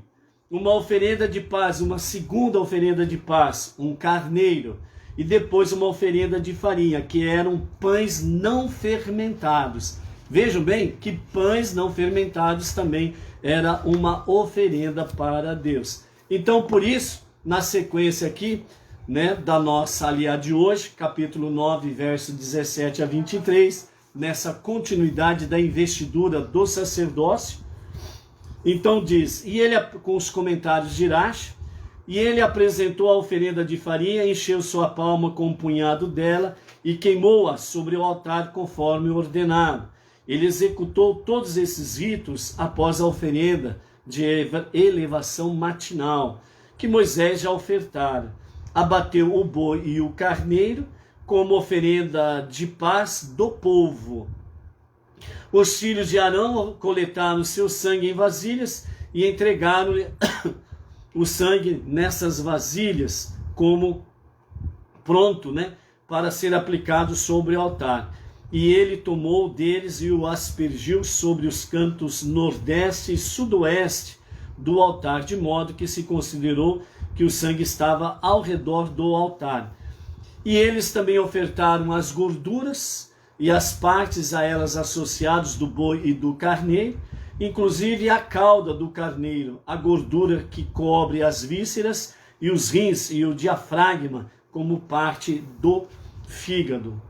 Speaker 1: Uma oferenda de paz, uma segunda oferenda de paz, um carneiro. E depois uma oferenda de farinha, que eram pães não fermentados. Vejam bem que pães não fermentados também era uma oferenda para Deus. Então, por isso, na sequência aqui, né, da nossa aliá de hoje, capítulo 9, verso 17 a 23, nessa continuidade da investidura do sacerdócio. Então diz, e ele, com os comentários de Irache, e ele apresentou a oferenda de farinha, encheu sua palma com um punhado dela e queimou-a sobre o altar conforme ordenado. Ele executou todos esses ritos após a oferenda de elevação matinal, que Moisés já ofertara. Abateu o boi e o carneiro como oferenda de paz do povo. Os filhos de Arão coletaram seu sangue em vasilhas e entregaram-lhe o sangue nessas vasilhas como pronto, né, para ser aplicado sobre o altar. E ele tomou deles e o aspergiu sobre os cantos nordeste e sudoeste do altar, de modo que se considerou que o sangue estava ao redor do altar. E eles também ofertaram as gorduras e as partes a elas associadas do boi e do carneiro, inclusive a cauda do carneiro, a gordura que cobre as vísceras e os rins e o diafragma como parte do fígado.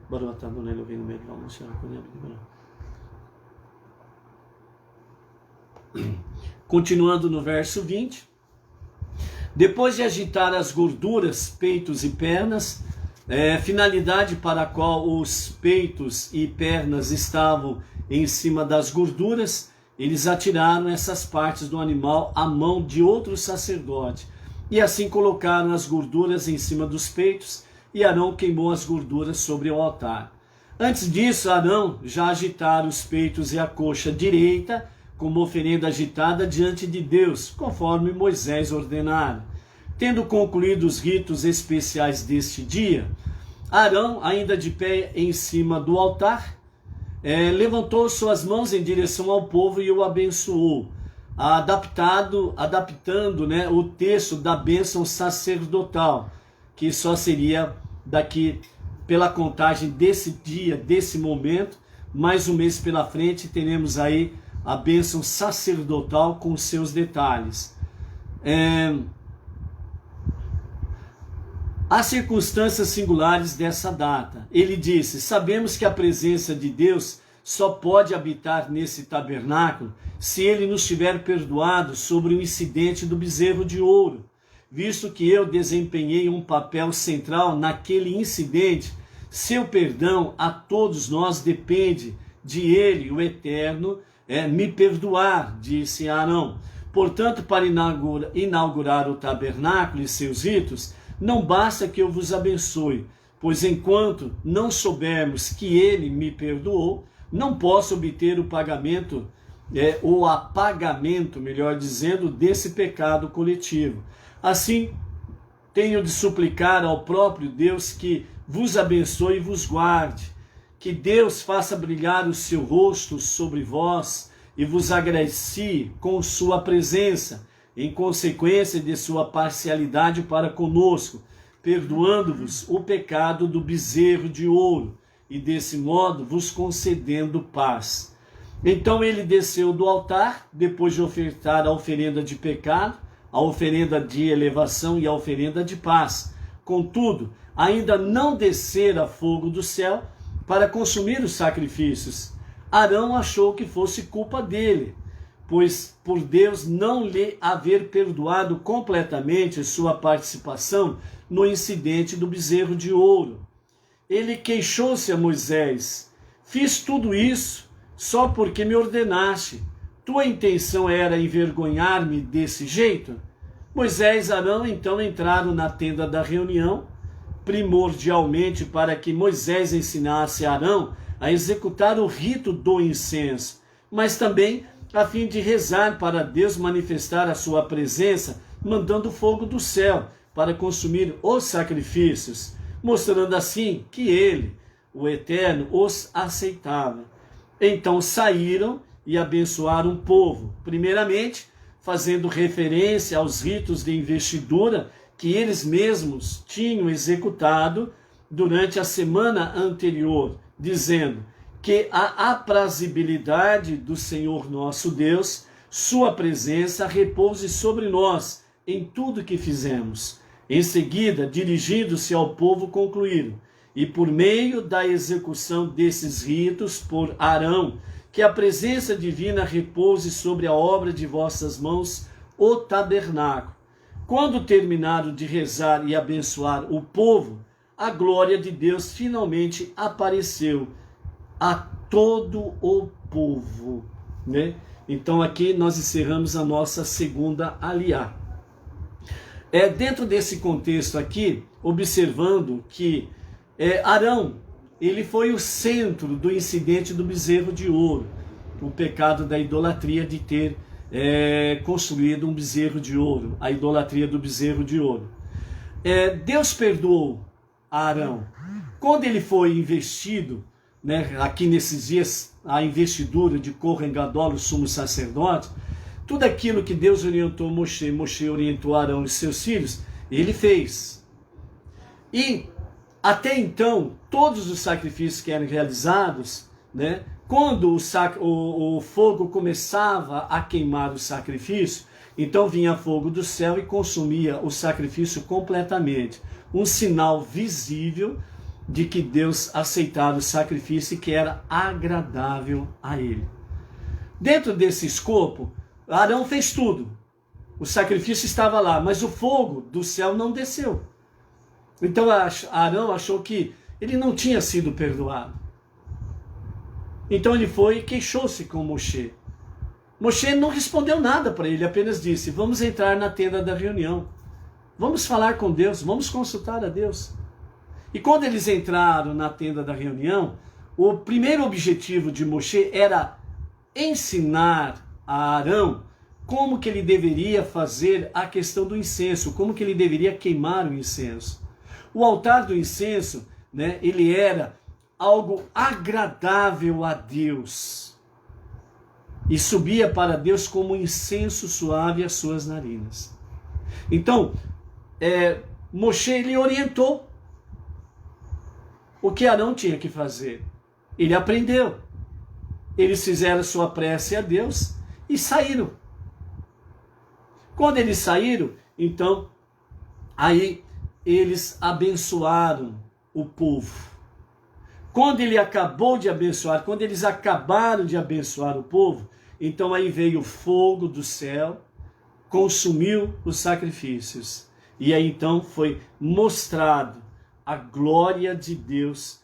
Speaker 1: Continuando no verso 20. Depois de agitar as gorduras, peitos e pernas, finalidade para a qual os peitos e pernas estavam em cima das gorduras, eles atiraram essas partes do animal à mão de outro sacerdote, e assim colocaram as gorduras em cima dos peitos, e Arão queimou as gorduras sobre o altar. Antes disso, Arão já agitara os peitos e a coxa direita, como oferenda agitada diante de Deus, conforme Moisés ordenara. Tendo concluído os ritos especiais deste dia, Arão, ainda de pé em cima do altar, levantou suas mãos em direção ao povo e o abençoou, adaptando, né, o texto da bênção sacerdotal, que só seria daqui, pela contagem desse dia, desse momento, mais um mês pela frente, teremos aí a bênção sacerdotal com seus detalhes. Há circunstâncias singulares dessa data. Ele disse, sabemos que a presença de Deus só pode habitar nesse tabernáculo se ele nos tiver perdoado sobre o incidente do bezerro de ouro. Visto que eu desempenhei um papel central naquele incidente, seu perdão a todos nós depende de ele, o Eterno, me perdoar, disse Arão. Portanto, para inaugurar o tabernáculo e seus ritos, não basta que eu vos abençoe, pois enquanto não soubermos que ele me perdoou, não posso obter o pagamento, ou apagamento, melhor dizendo, desse pecado coletivo. Assim, tenho de suplicar ao próprio Deus que vos abençoe e vos guarde, que Deus faça brilhar o seu rosto sobre vós e vos agracie com sua presença, em consequência de sua parcialidade para conosco, perdoando-vos o pecado do bezerro de ouro, e desse modo vos concedendo paz. Então ele desceu do altar, depois de ofertar a oferenda de pecado, a oferenda de elevação e a oferenda de paz. Contudo, ainda não descera fogo do céu para consumir os sacrifícios. Arão achou que fosse culpa dele, pois por Deus não lhe haver perdoado completamente sua participação no incidente do bezerro de ouro. Ele queixou-se a Moisés, fiz tudo isso só porque me ordenaste. Tua intenção era envergonhar-me desse jeito? Moisés e Arão então entraram na tenda da reunião, primordialmente para que Moisés ensinasse a Arão a executar o rito do incenso, mas também a fim de rezar para Deus manifestar a sua presença, mandando fogo do céu para consumir os sacrifícios, mostrando assim que ele, o Eterno, os aceitava. Então saíram e abençoaram o povo, primeiramente fazendo referência aos ritos de investidura que eles mesmos tinham executado durante a semana anterior, dizendo que a aprazibilidade do Senhor nosso Deus, sua presença repouse sobre nós em tudo que fizemos. Em seguida, dirigindo-se ao povo, concluíram: e por meio da execução desses ritos por Arão, que a presença divina repouse sobre a obra de vossas mãos, o tabernáculo. Quando terminaram de rezar e abençoar o povo, a glória de Deus finalmente apareceu a todo o povo, né? Então aqui nós encerramos a nossa segunda aliá. Dentro desse contexto aqui, observando que Arão, ele foi o centro do incidente do bezerro de ouro, o pecado da idolatria de ter construído um bezerro de ouro, a idolatria do bezerro de ouro. Deus perdoou a Arão. Quando ele foi investido, né, aqui nesses dias, a investidura de Kohen Gadol, o sumo sacerdote, tudo aquilo que Deus orientou Moshe, Moshe orientou Arão e seus filhos, ele fez. E até então, todos os sacrifícios que eram realizados, né, quando o fogo começava a queimar o sacrifício, então vinha fogo do céu e consumia o sacrifício completamente. Um sinal visível de que Deus aceitava o sacrifício e que era agradável a ele. Dentro desse escopo, Arão fez tudo. O sacrifício estava lá, mas o fogo do céu não desceu. Então Arão achou que ele não tinha sido perdoado. Então ele foi e queixou-se com Moshe. Moshe não respondeu nada para ele, apenas disse: vamos entrar na tenda da reunião. Vamos falar com Deus, vamos consultar a Deus. E quando eles entraram na tenda da reunião, o primeiro objetivo de Moshe era ensinar a Arão como que ele deveria fazer a questão do incenso, como que ele deveria queimar o incenso. O altar do incenso, né, ele era algo agradável a Deus e subia para Deus como um incenso suave às suas narinas. Então, Moshe, ele orientou o que Arão tinha que fazer. Ele aprendeu. Eles fizeram sua prece a Deus e saíram. Quando eles saíram, então, aí eles abençoaram o povo. Quando ele acabou de abençoar, quando eles acabaram de abençoar o povo, então aí veio o fogo do céu, consumiu os sacrifícios. E aí então foi mostrado a glória de Deus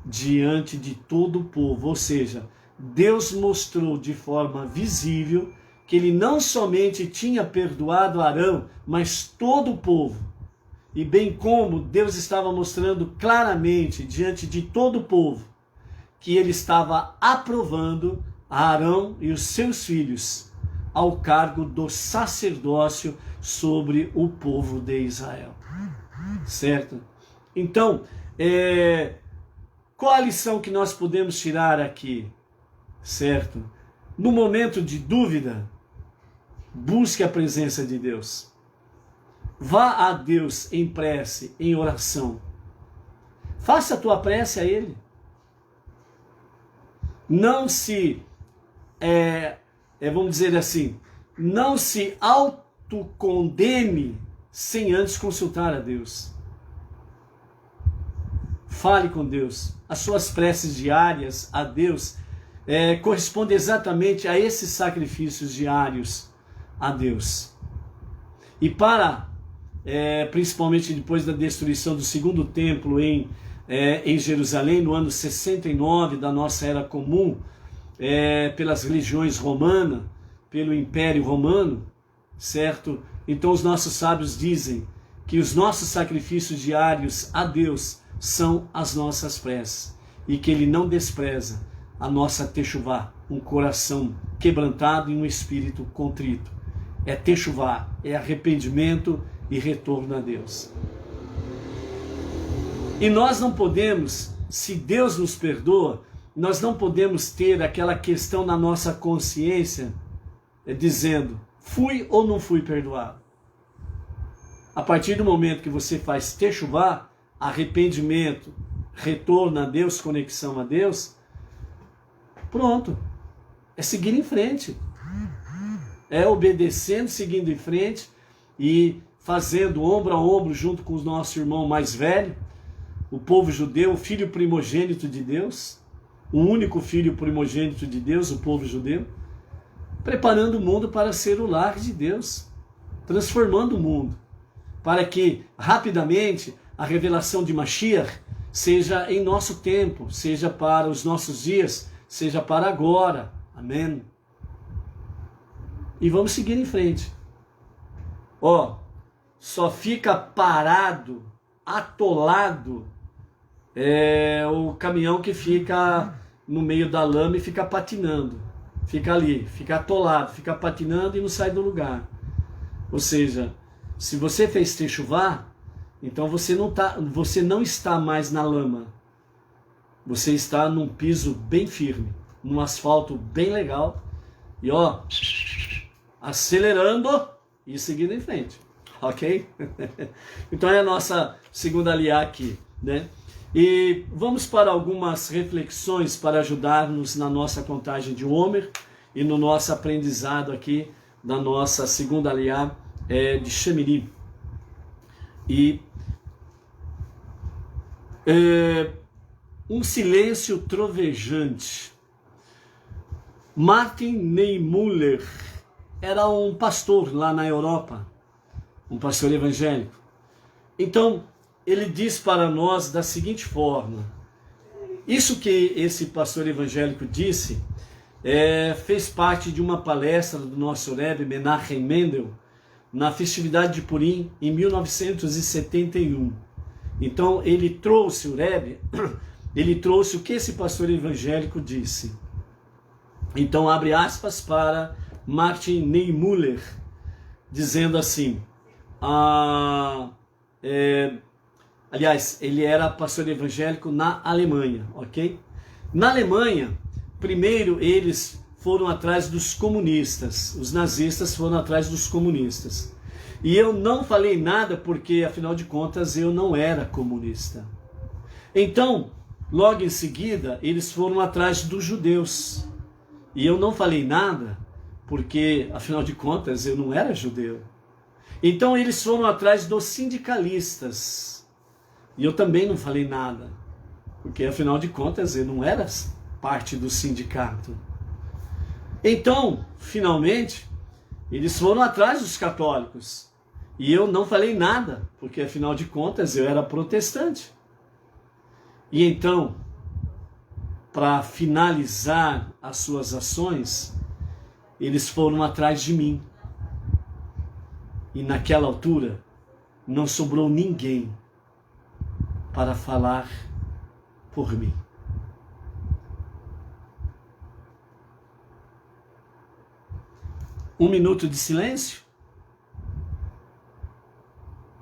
Speaker 1: diante de todo o povo. Ou seja, Deus mostrou de forma visível que ele não somente tinha perdoado Arão, mas todo o povo. E bem como Deus estava mostrando claramente diante de todo o povo que ele estava aprovando a Arão e os seus filhos ao cargo do sacerdócio sobre o povo de Israel. Certo? Então, qual a lição que nós podemos tirar aqui? Certo? No momento de dúvida, busque a presença de Deus. Vá a Deus em prece, em oração. Faça a tua prece a Ele. Não se, vamos dizer assim, não se autocondene sem antes consultar a Deus. Fale com Deus. As suas preces diárias a Deus correspondem exatamente a esses sacrifícios diários a Deus. E principalmente depois da destruição do segundo templo em Jerusalém, no ano 69 da nossa era comum, pelas religiões romanas, pelo Império Romano, certo? Então os nossos sábios dizem que os nossos sacrifícios diários a Deus são as nossas preces, e que Ele não despreza a nossa techuvá, um coração quebrantado e um espírito contrito. É techuvá, é arrependimento e retorno a Deus. E nós não podemos, se Deus nos perdoa, nós não podemos ter aquela questão na nossa consciência dizendo: fui ou não fui perdoado. A partir do momento que você faz techuvá, arrependimento, retorno a Deus, conexão a Deus, pronto, é seguir em frente. É obedecendo, seguindo em frente e fazendo ombro a ombro junto com o nosso irmão mais velho, o povo judeu, o filho primogênito de Deus, o único filho primogênito de Deus, o povo judeu, preparando o mundo para ser o lar de Deus, transformando o mundo, para que rapidamente a revelação de Mashiach seja em nosso tempo, seja para os nossos dias, seja para agora. Amém? E vamos seguir em frente. Só fica parado, atolado, o caminhão que fica no meio da lama e fica patinando. Fica ali, fica atolado, fica patinando e não sai do lugar. Ou seja, se você fez techuvá, então você não está mais na lama. Você está num piso bem firme, num asfalto bem legal. E acelerando e seguindo em frente. Ok? Então é a nossa segunda aliá aqui, né? E vamos para algumas reflexões para ajudar-nos na nossa contagem de Homer e no nosso aprendizado aqui da nossa segunda aliá de Shemini. E um silêncio trovejante. Martin Niemöller era um pastor lá na Europa, um pastor evangélico. Então, ele diz para nós da seguinte forma: isso que esse pastor evangélico disse fez parte de uma palestra do nosso Rebbe Menachem Mendel na festividade de Purim em 1971. Então ele trouxe o Rebbe, ele trouxe o que esse pastor evangélico disse. Então abre aspas para Martin Niemöller, dizendo assim, aliás, ele era pastor evangélico na Alemanha, ok? Na Alemanha, primeiro eles foram atrás dos comunistas, os nazistas foram atrás dos comunistas. E eu não falei nada porque, afinal de contas, eu não era comunista. Então, logo em seguida, eles foram atrás dos judeus. E eu não falei nada porque, afinal de contas, eu não era judeu. Então, eles foram atrás dos sindicalistas. E eu também não falei nada porque, afinal de contas, eu não era parte do sindicato. Então, finalmente, eles foram atrás dos católicos. E eu não falei nada, porque afinal de contas eu era protestante. E então, para finalizar as suas ações, eles foram atrás de mim. E naquela altura, não sobrou ninguém para falar por mim. Um minuto de silêncio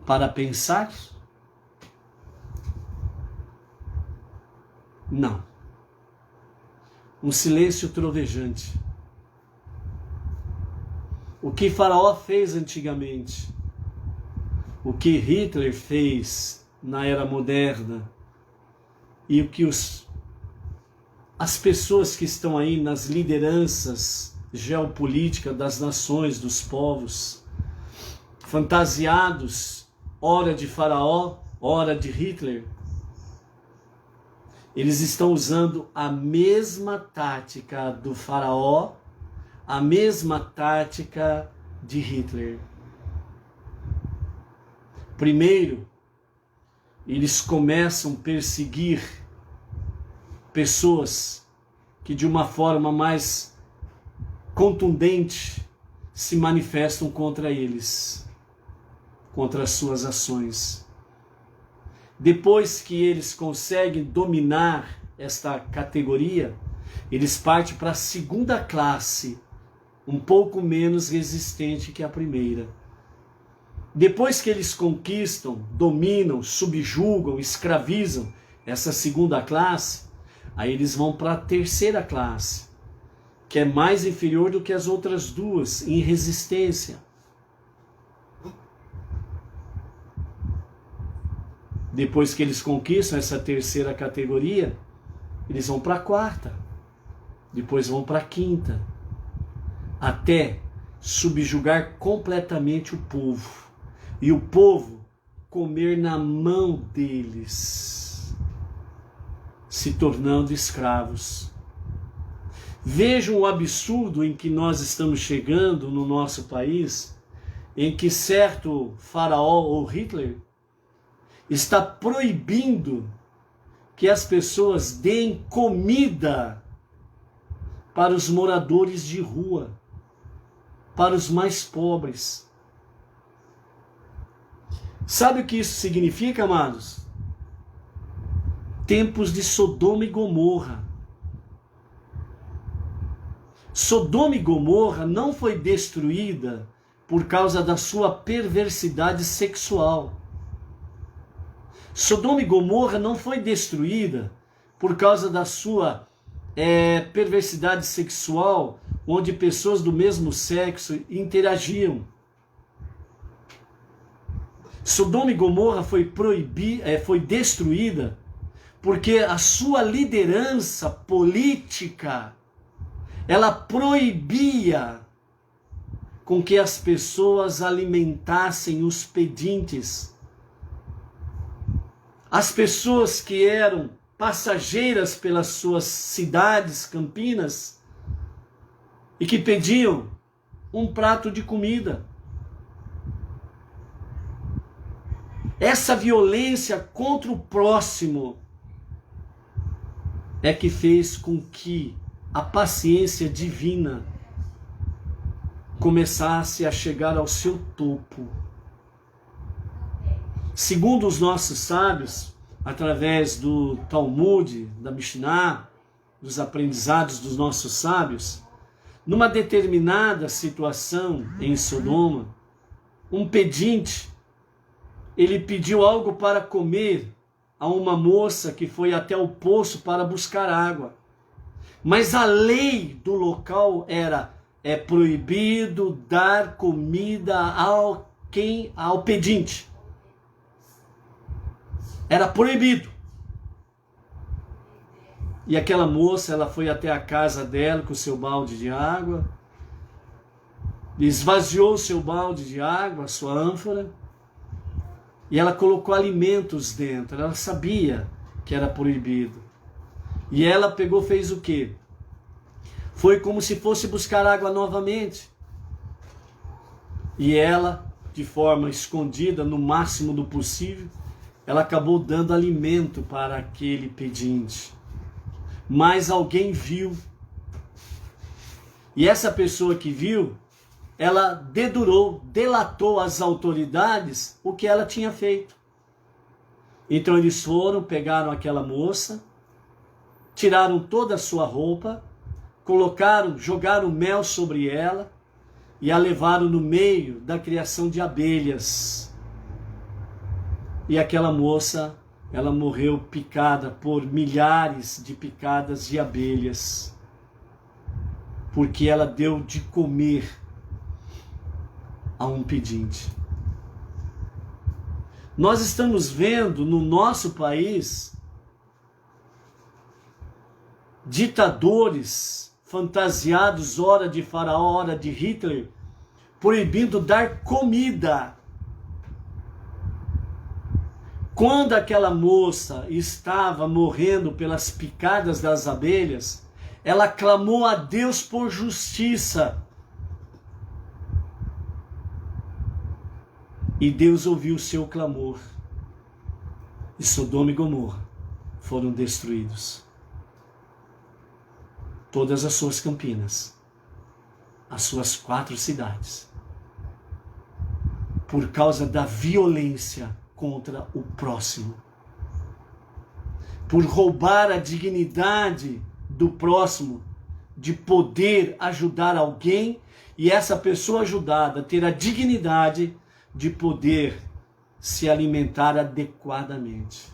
Speaker 1: para pensar? Não. Um silêncio trovejante. O que Faraó fez antigamente, o que Hitler fez na era moderna e o que as pessoas que estão aí nas lideranças geopolíticas das nações, dos povos, fantasiados, ora de Faraó, ora de Hitler, eles estão usando a mesma tática do Faraó, a mesma tática de Hitler. Primeiro, eles começam a perseguir pessoas que de uma forma mais contundente se manifestam contra eles, contra as suas ações. Depois que eles conseguem dominar esta categoria, eles partem para a segunda classe, um pouco menos resistente que a primeira. Depois que eles conquistam, dominam, subjugam, escravizam essa segunda classe, aí eles vão para a terceira classe, que é mais inferior do que as outras duas, em resistência. Depois que eles conquistam essa terceira categoria, eles vão para a quarta, depois vão para a quinta, até subjugar completamente o povo. e o povo comer na mão deles, se tornando escravos. Vejam o absurdo em que nós estamos chegando no nosso país, em que certo faraó ou Hitler está proibindo que as pessoas deem comida para os moradores de rua, para os mais pobres. Sabe o que isso significa, amados? Tempos de Sodoma e Gomorra. Sodoma e Gomorra não foi destruída por causa da sua perversidade sexual. Sodoma e Gomorra não foi destruída por causa da sua perversidade sexual, onde pessoas do mesmo sexo interagiam. Sodoma e Gomorra foi destruída porque a sua liderança política, ela proibia com que as pessoas alimentassem os pedintes. As pessoas que eram passageiras pelas suas cidades, campinas, e que pediam um prato de comida. Essa violência contra o próximo é que fez com que a paciência divina começasse a chegar ao seu topo. Segundo os nossos sábios, através do Talmud, da Mishnah, dos aprendizados dos nossos sábios, numa determinada situação em Sodoma, um pedinte, ele pediu algo para comer a uma moça que foi até o poço para buscar água. Mas a lei do local é proibido dar comida ao pedinte. Era proibido. E aquela moça, ela foi até a casa dela com o seu balde de água, esvaziou o seu balde de água, a sua ânfora, e ela colocou alimentos dentro. Ela sabia que era proibido. E ela pegou, fez o quê? Foi como se fosse buscar água novamente. E ela, de forma escondida, no máximo do possível, ela acabou dando alimento para aquele pedinte. Mas alguém viu. E essa pessoa que viu, ela delatou às autoridades o que ela tinha feito. Então eles foram, pegaram aquela moça, tiraram toda a sua roupa, jogaram mel sobre ela e a levaram no meio da criação de abelhas. E aquela moça, ela morreu picada por milhares de picadas de abelhas, porque ela deu de comer a um pedinte. Nós estamos vendo no nosso país ditadores fantasiados, ora de Faraó, ora de Hitler, proibindo dar comida. Quando aquela moça estava morrendo pelas picadas das abelhas, ela clamou a Deus por justiça. E Deus ouviu o seu clamor. E Sodoma e Gomorra foram destruídos. Todas as suas campinas, as suas 4 cidades, por causa da violência contra o próximo, por roubar a dignidade do próximo, de poder ajudar alguém e essa pessoa ajudada ter a dignidade de poder se alimentar adequadamente.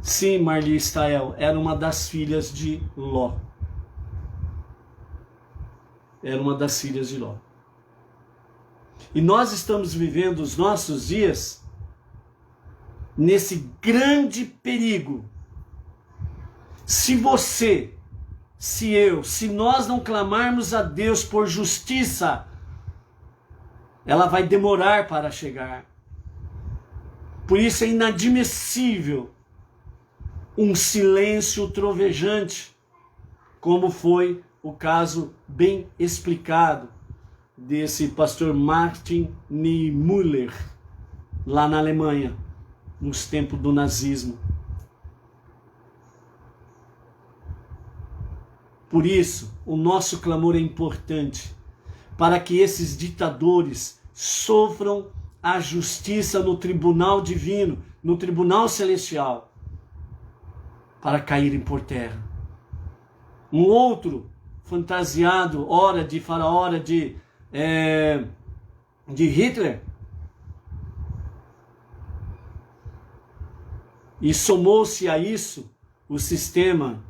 Speaker 1: Sim, Marli Stael era uma das filhas de Ló. Era uma das filhas de Ló. E nós estamos vivendo os nossos dias nesse grande perigo. Se você, se eu, se nós não clamarmos a Deus por justiça, ela vai demorar para chegar. Por isso é inadmissível um silêncio trovejante, como foi o caso bem explicado desse pastor Martin Niemöller, lá na Alemanha, nos tempos do nazismo. Por isso, o nosso clamor é importante, para que esses ditadores sofram a justiça no tribunal divino, no tribunal celestial, para caírem por terra. Um outro fantasiado, ora de Faraó, ora de Hitler, e somou-se a isso o sistema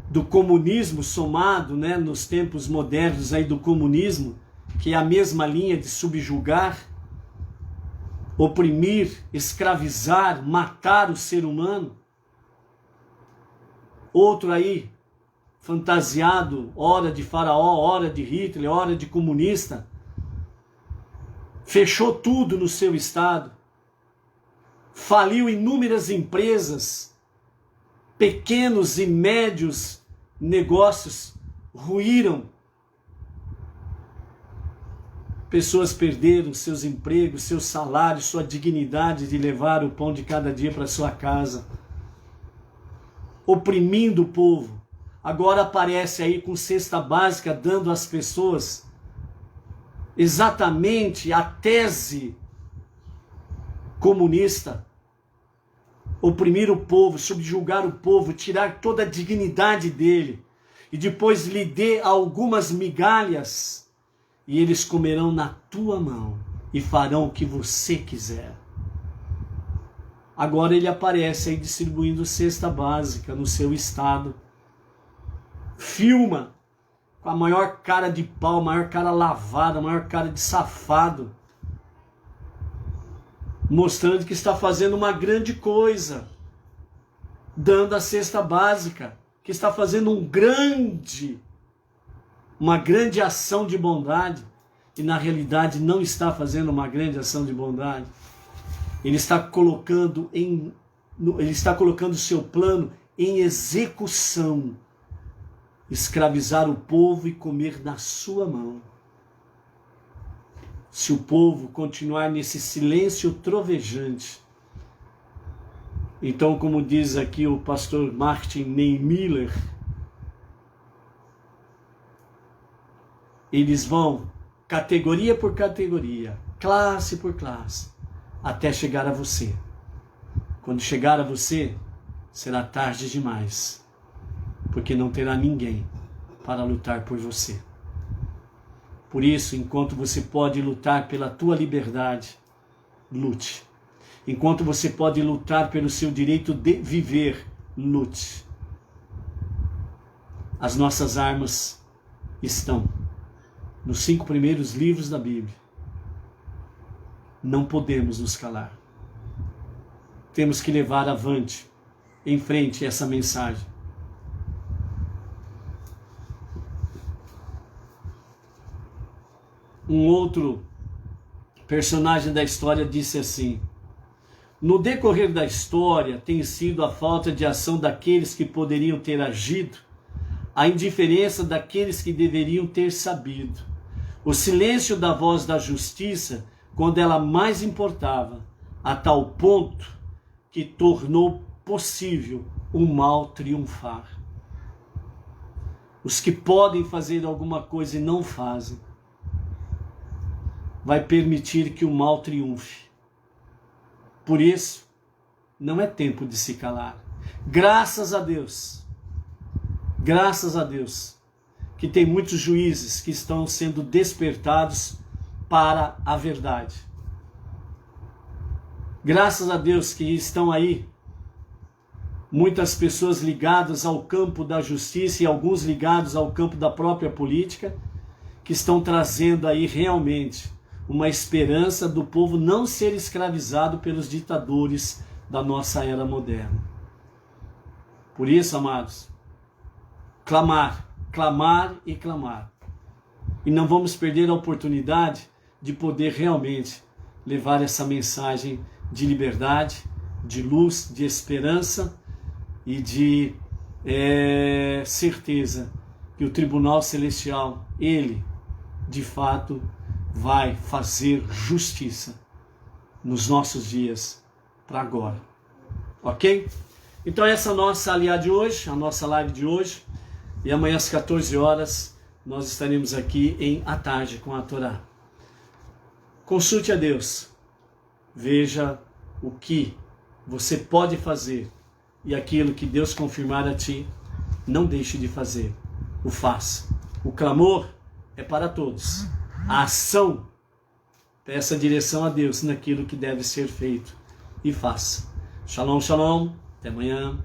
Speaker 1: do comunismo somado, né, nos tempos modernos aí do comunismo, que é a mesma linha de subjugar, oprimir, escravizar, matar o ser humano. Outro aí, fantasiado, ora de Faraó, ora de Hitler, ora de comunista, fechou tudo no seu estado, faliu inúmeras empresas, pequenos e médios negócios ruíram. Pessoas perderam seus empregos, seus salários, sua dignidade de levar o pão de cada dia para sua casa, oprimindo o povo. Agora aparece aí com cesta básica, dando às pessoas exatamente a tese comunista: oprimir o povo, subjugar o povo, tirar toda a dignidade dele, e depois lhe dê algumas migalhas, e eles comerão na tua mão e farão o que você quiser. Agora ele aparece aí distribuindo cesta básica no seu estado. Filma com a maior cara de pau, a maior cara lavada, a maior cara de safado, mostrando que está fazendo uma grande coisa, dando a cesta básica, que está fazendo uma grande ação de bondade, e na realidade não está fazendo uma grande ação de bondade. Ele está colocando o seu plano em execução: escravizar o povo e comer na sua mão. Se o povo continuar nesse silêncio trovejante, então, como diz aqui o pastor Martin Niemöller, eles vão categoria por categoria, classe por classe, até chegar a você. Quando chegar a você, será tarde demais, porque não terá ninguém para lutar por você. Por isso, enquanto você pode lutar pela tua liberdade, lute. Enquanto você pode lutar pelo seu direito de viver, lute. As nossas armas estão nos 5 primeiros livros da Bíblia. Não podemos nos calar. Temos que levar avante, em frente, essa mensagem. Um outro personagem da história disse assim: no decorrer da história tem sido a falta de ação daqueles que poderiam ter agido, a indiferença daqueles que deveriam ter sabido, o silêncio da voz da justiça quando ela mais importava, a tal ponto que tornou possível o mal triunfar. Os que podem fazer alguma coisa e não fazem, vai permitir que o mal triunfe. Por isso, não é tempo de se calar. Graças a Deus, que tem muitos juízes que estão sendo despertados para a verdade. Graças a Deus que estão aí muitas pessoas ligadas ao campo da justiça e alguns ligados ao campo da própria política, que estão trazendo aí realmente uma esperança do povo não ser escravizado pelos ditadores da nossa era moderna. Por isso, amados, clamar e clamar. e não vamos perder a oportunidade de poder realmente levar essa mensagem de liberdade, de luz, de esperança e de certeza que o Tribunal Celestial, ele, de fato, vai fazer justiça nos nossos dias para agora. Ok? Então essa é a nossa aliá de hoje, a nossa live de hoje. E amanhã às 14 horas nós estaremos aqui em À Tarde com a Torá. Consulte a Deus. Veja o que você pode fazer. E aquilo que Deus confirmar a ti, não deixe de fazer. O faça. O clamor é para todos. A ação, peça direção a Deus naquilo que deve ser feito. E faça. Shalom, shalom. Até amanhã.